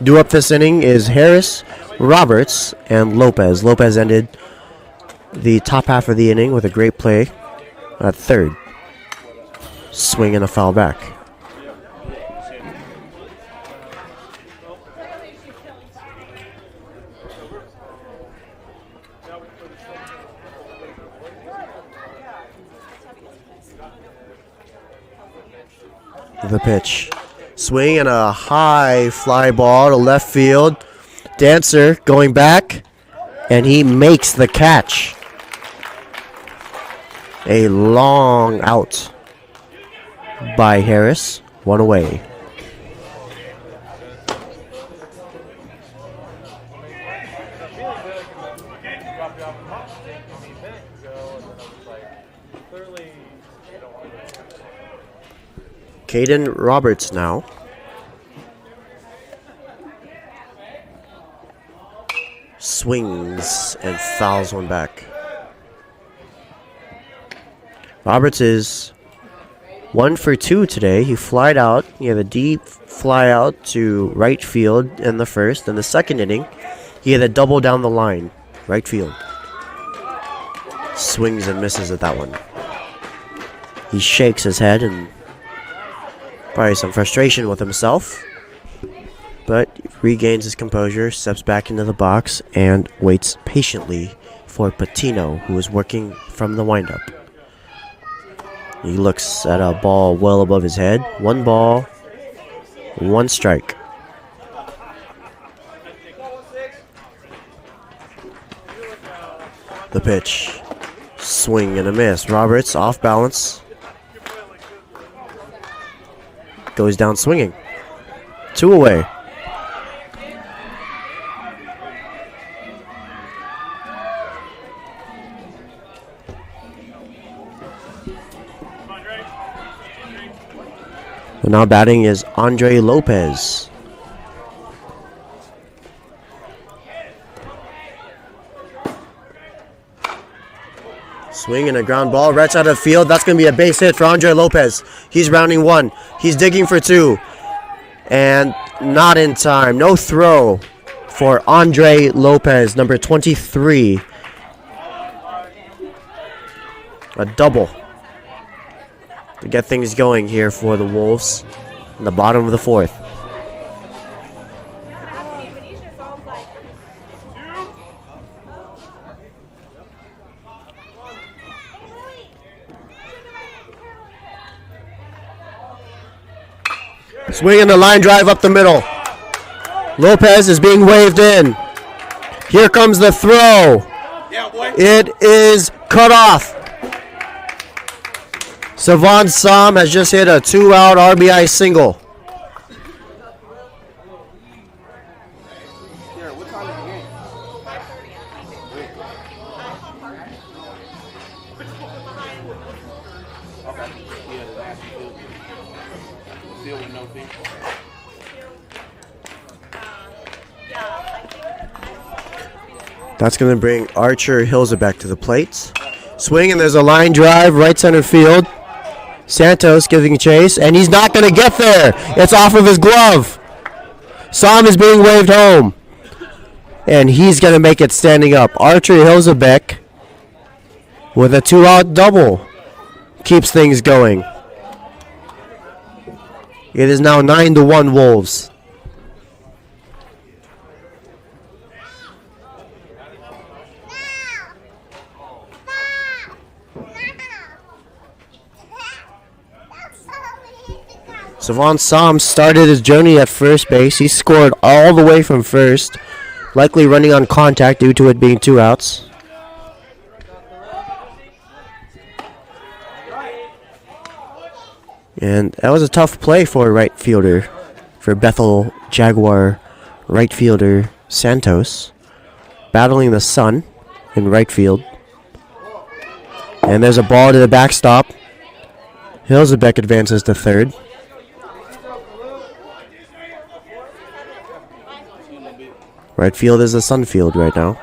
Due up this inning is Harris, Roberts, and Lopez. Lopez ended the top half of the inning with a great play at third. Swing and a foul back. The pitch. Swing and a high fly ball to left field. Dancer going back, and he makes the catch. A long out by Harris. 1 away. Caden Roberts now. Swings and fouls one back. Roberts is 1 for 2 today. He flied out. He had a deep fly out to right field in the first. In the second inning, he had a double down the line, right field. Swings and misses at that one. He shakes his head and probably some frustration with himself, but regains his composure, steps back into the box, and waits patiently for Patino, who is working from the windup. He looks at a ball well above his head. 1 ball, 1 strike. The pitch. Swing and a miss. Roberts off balance. Goes down swinging. 2 away. And now batting is Andre Lopez. Swing and a ground ball right side of the field. That's going to be a base hit for Andre Lopez. He's rounding 1. He's digging for 2. And not in time. No throw for Andre Lopez, number 23. A double to get things going here for the Wolves in the bottom of the fourth. Swinging the line drive up the middle. Lopez is being waved in. Here comes the throw. It is cut off. Savon Sam has just hit a 2-out RBI single. That's going to bring Archer Hilzebeck to the plate. Swing, and there's a line drive, right center field. Santos giving chase, and he's not going to get there. It's off of his glove. Sam is being waved home. And he's going to make it standing up. Archer Hilzebeck with a 2-out double keeps things going. It is now 9-1 Wolves. Savon Sam started his journey at first base. He scored all the way from first, likely running on contact due to it being 2 outs. And that was a tough play for a right fielder, for Bethel Jaguar right fielder Santos, battling the sun in right field. And there's a ball to the backstop. Hilzebeck advances to third. Right field is the sun field right now.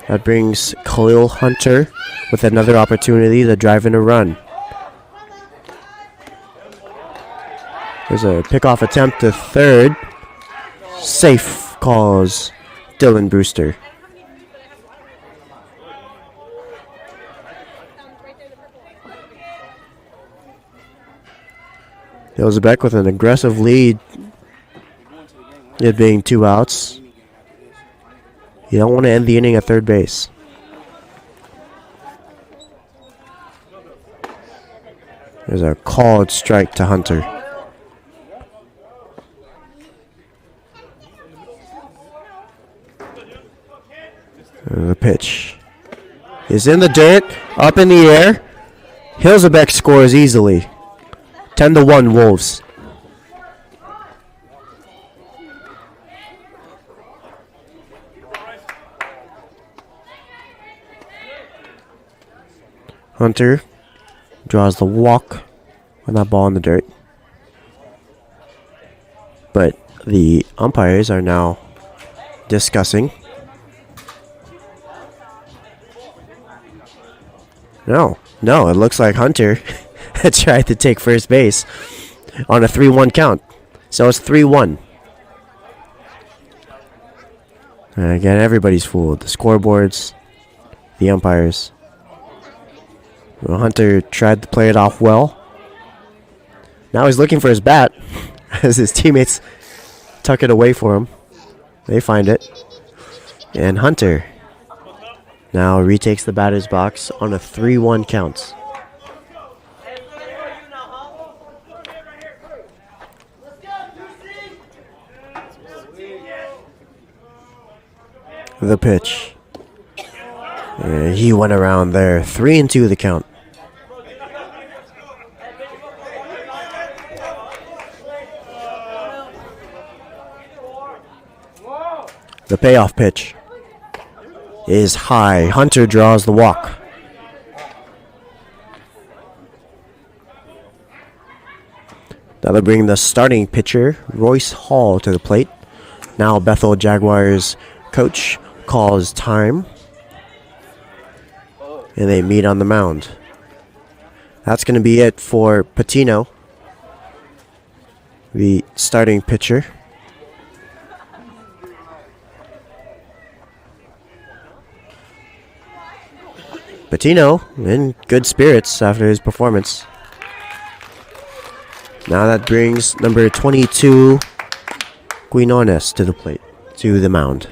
That brings Khalil Hunter with another opportunity to drive in a run. There's a pickoff attempt to third. Safe calls Dylan Brewster. Hilzebeck with an aggressive lead. It being 2 outs. You don't want to end the inning at third base. There's a called strike to Hunter. The pitch is in the dirt, up in the air. Hilzebeck scores easily. 10-1 Wolves. Hunter draws the walk on that ball in the dirt. But the umpires are now discussing. No, it looks like Hunter tried to take first base on a 3-1 count. So it's 3-1. And again, everybody's fooled. The scoreboards, the umpires. Well, Hunter tried to play it off well. Now he's looking for his bat as his teammates tuck it away for him. They find it. And Hunter now retakes the batter's box on a 3-1 count. The pitch. And he went around there. 3-2 the count. The payoff pitch is high. Hunter draws the walk. That'll bring the starting pitcher, Royce Hall, to the plate. Now Bethel Jaguars coach calls time. And they meet on the mound. That's going to be it for Patino, the starting pitcher. Patino in good spirits after his performance. Now that brings number 22, Quinones, to the plate, to the mound.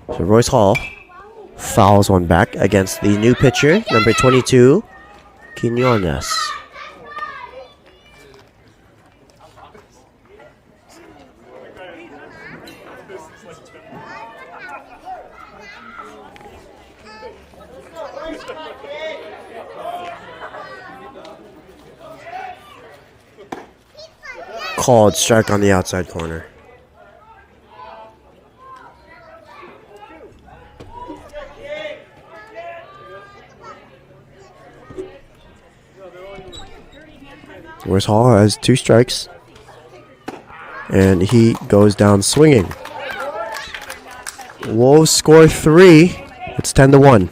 So Royce Hall fouls one back against the new pitcher, number 22, Quinones. Called strike on the outside corner. Royce Hall has 2 strikes, and he goes down swinging. Wolves score 3. It's 10-1.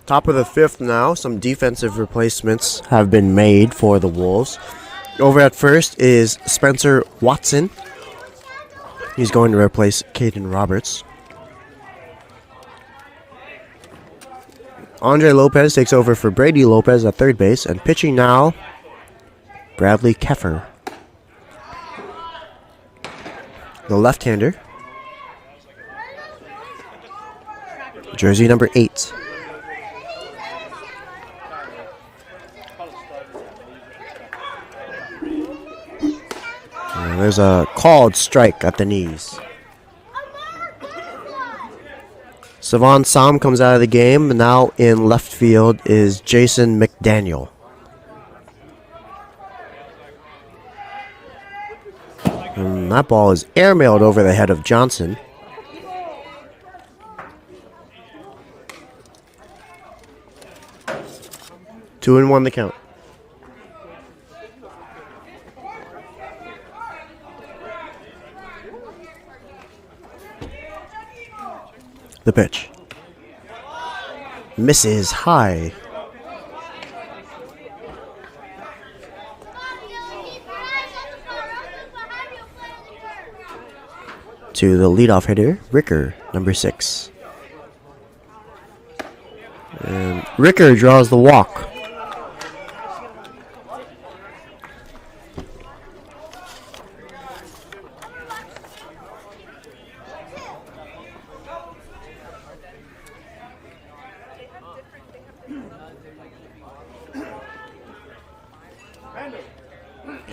Top of the fifth now. Some defensive replacements have been made for the Wolves. Over at first is Spencer Watson. He's going to replace Caden Roberts. Andre Lopez takes over for Brady Lopez at third base. And pitching now, Bradley Keffer, the left-hander. Jersey number 8. And there's a called strike at the knees. Savon Sam comes out of the game. Now in left field is Jason McDaniel. And that ball is airmailed over the head of Johnson. Two and one the count. The pitch. Misses high. To the leadoff hitter, Ricker, number 6. And Ricker draws the walk.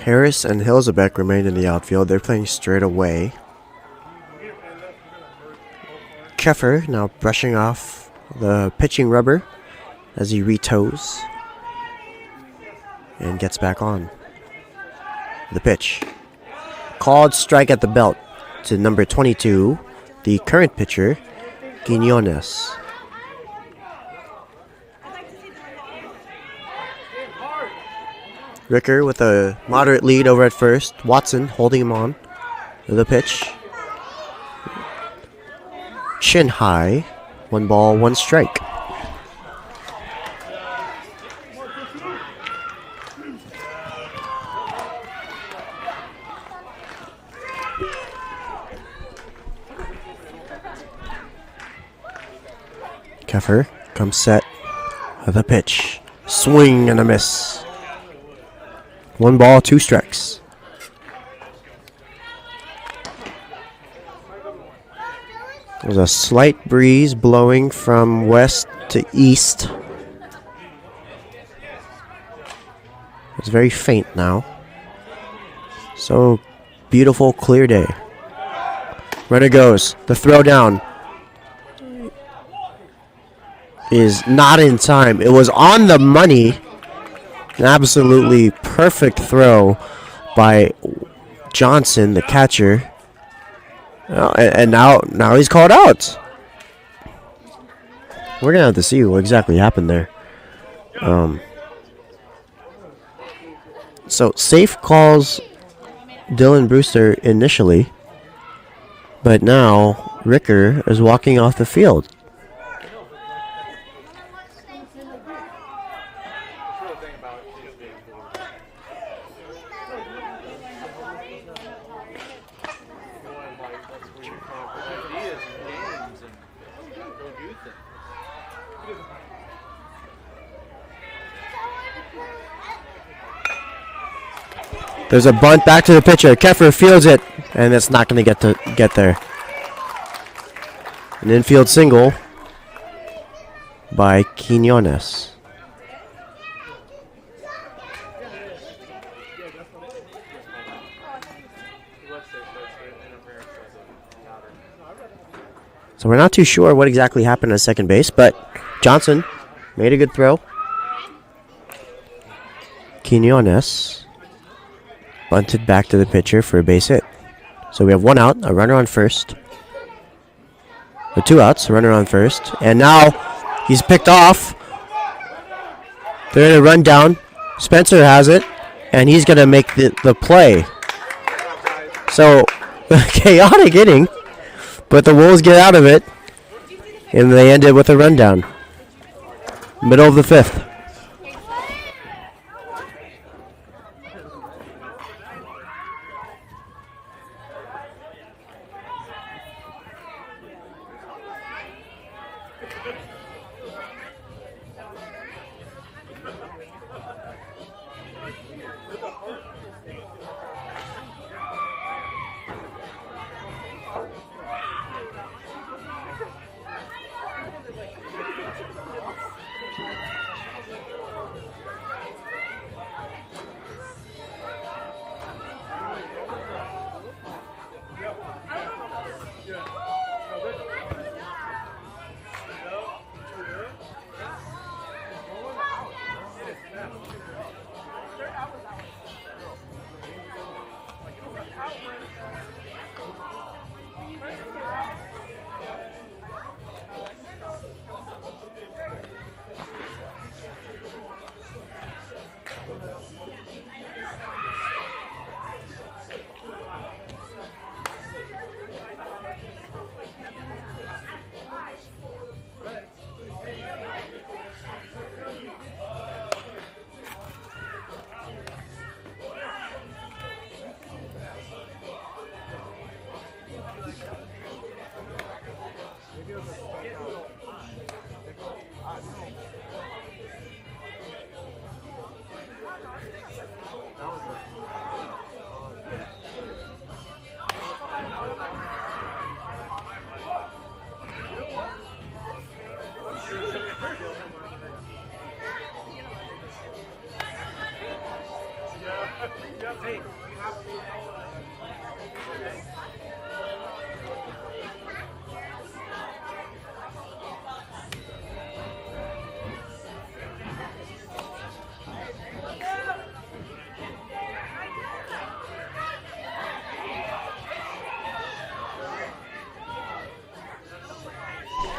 Harris and Hilzebeck remain in the outfield. They're playing straight away. Keffer now brushing off the pitching rubber as he retoes and gets back on. The pitch. Called strike at the belt to number 22, the current pitcher, Quinones. Ricker with a moderate lead over at first. Watson holding him on. The pitch. Chin high. 1 ball, 1 strike. Keffer comes set. The pitch. Swing and a miss. 1 ball, 2 strikes. There's a slight breeze blowing from west to east. It's very faint now. So beautiful, clear day. Runner goes. The throw down is not in time. It was on the money. An absolutely perfect throw by Johnson, the catcher. And now he's called out. We're going to have to see what exactly happened there. So safe calls Dylan Brewster initially. But now Ricker is walking off the field. There's a bunt back to the pitcher. Keffer fields it, and it's not going to get there. An infield single by Quinones. So we're not too sure what exactly happened at second base, but Johnson made a good throw. Quinones bunted back to the pitcher for a base hit. So we have one out, a runner on first. With two outs, a runner on first. And now he's picked off. They're in a rundown. Spencer has it, and he's going to make the play. So, chaotic inning, but the Wolves get out of it, and they end it with a rundown. Middle of the fifth.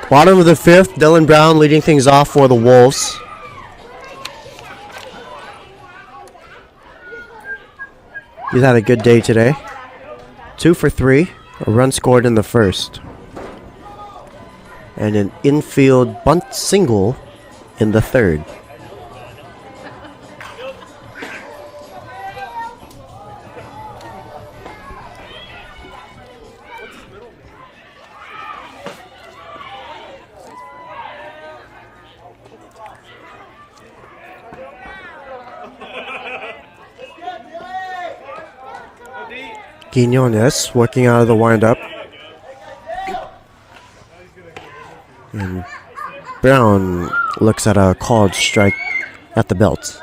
Bottom of the fifth, Dylan Brown leading things off for the Wolves. He's had a good day today. 2 for 3, a run scored in the first. And an infield bunt single in the third. Quinones working out of the windup. And Brown looks at a called strike at the belt.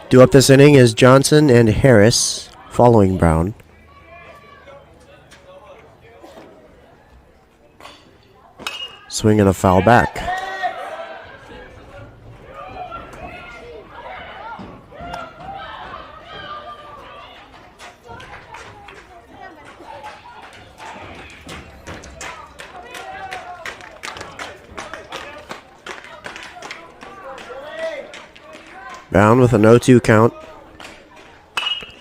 Due up this inning is Johnson and Harris following Brown. Swing and a foul back. Brown with an 0-2 count.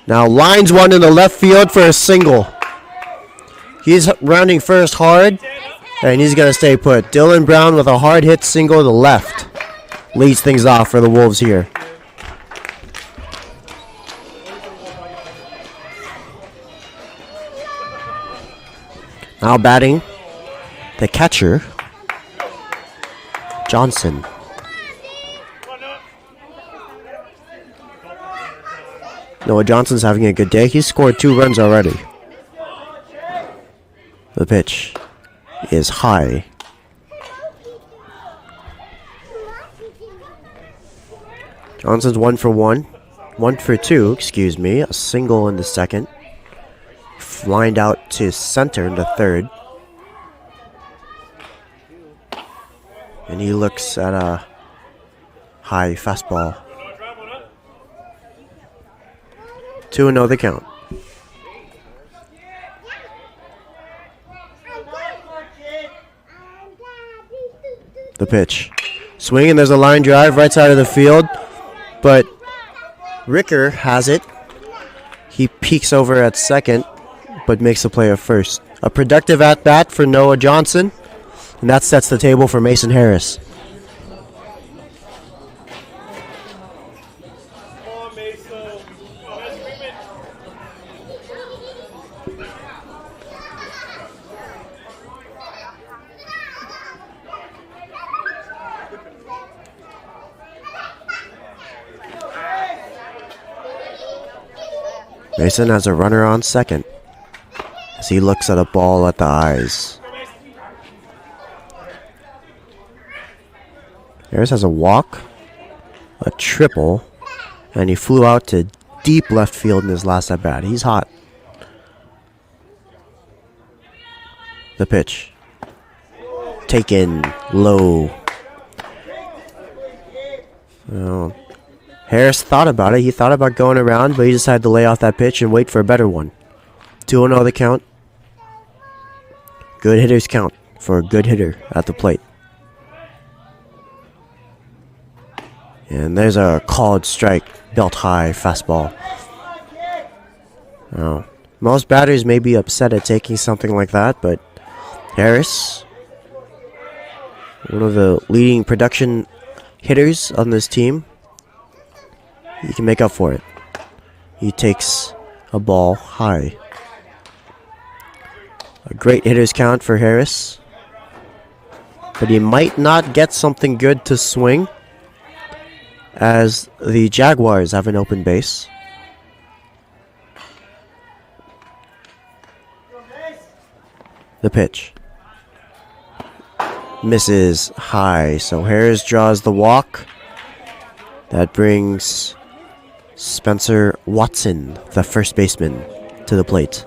Now lines one in the left field for a single. He's rounding first hard, and he's going to stay put. Dylan Brown with a hard hit single to the left. Leads things off for the Wolves here. Now batting the catcher, Johnson. Noah Johnson's having a good day. He's scored 2 runs already. The pitch is high. Johnson's 1 for 2, excuse me. A single in the second. Lined out to center in the third. And he looks at a high fastball. 2-0 the count. The pitch. Swing, and there's a line drive right side of the field. But Ricker has it. He peeks over at second, but makes the play at first. A productive at-bat for Noah Johnson. And that sets the table for Mason Harris. Mason has a runner on second as he looks at a ball at the eyes. Harris has a walk, a triple, and he flew out to deep left field in his last at bat. He's hot. The pitch. Taken low. Oh. Harris thought about it. He thought about going around, but he decided to lay off that pitch and wait for a better one. 2-0 the count. Good hitters count for a good hitter at the plate. And there's a called strike, belt high fastball. Oh. Most batters may be upset at taking something like that, but Harris, one of the leading production hitters on this team, he can make up for it. He takes a ball high. A great hitter's count for Harris. But he might not get something good to swing, as the Jaguars have an open base. The pitch. Misses high, so Harris draws the walk. That brings Spencer Watson, the first baseman, to the plate.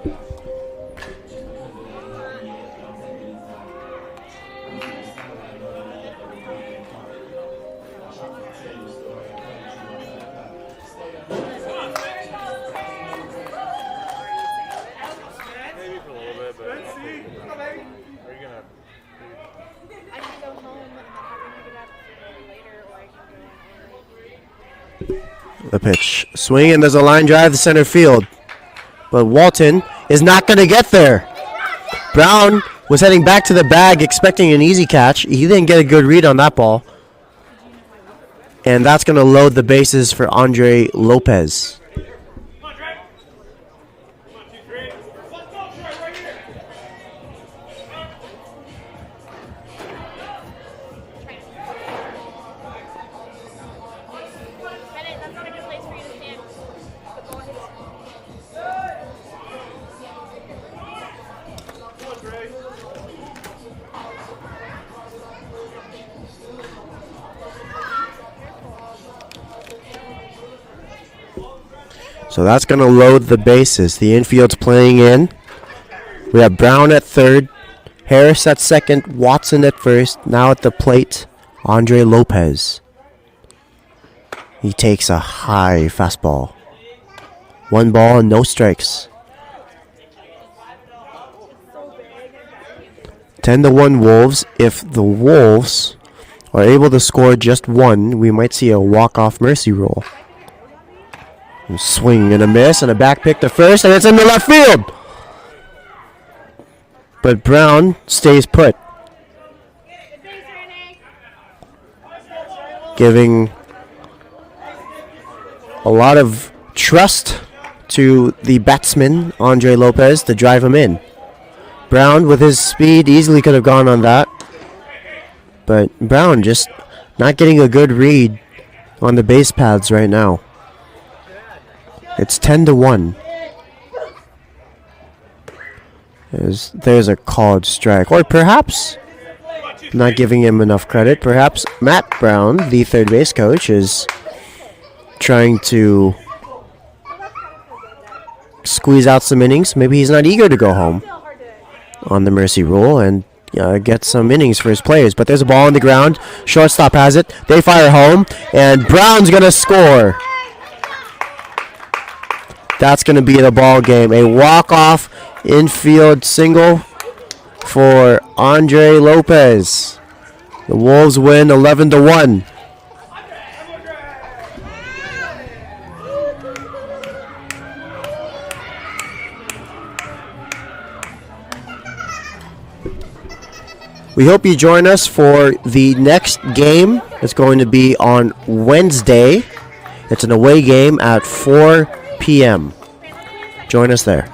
The pitch. Swing, and there's a line drive to center field. But Walton is not going to get there. Brown was heading back to the bag expecting an easy catch. He didn't get a good read on that ball. And that's going to load the bases for Andre Lopez. So that's going to load the bases. The infield's playing in. We have Brown at third, Harris at second, Watson at first. Now at the plate, Andre Lopez. He takes a high fastball. 1 ball and no strikes. 10-1 Wolves. If the Wolves are able to score just 1, we might see a walk-off mercy rule. Swing and a miss, and a back pick to first, and it's in the left field. But Brown stays put, giving a lot of trust to the batsman, Andre Lopez, to drive him in. Brown, with his speed, easily could have gone on that. But Brown just not getting a good read on the base paths right now. It's 10-1. There's a called strike. Or perhaps, not giving him enough credit, perhaps Matt Brown, the third base coach, is trying to squeeze out some innings. Maybe he's not eager to go home on the mercy rule and get some innings for his players. But there's a ball on the ground. Shortstop has it. They fire home, and Brown's going to score. That's going to be the ball game. A walk-off infield single for Andre Lopez. The Wolves win 11-1. We hope you join us for the next game. It's going to be on Wednesday. It's an away game at 4 p.m. Join us there.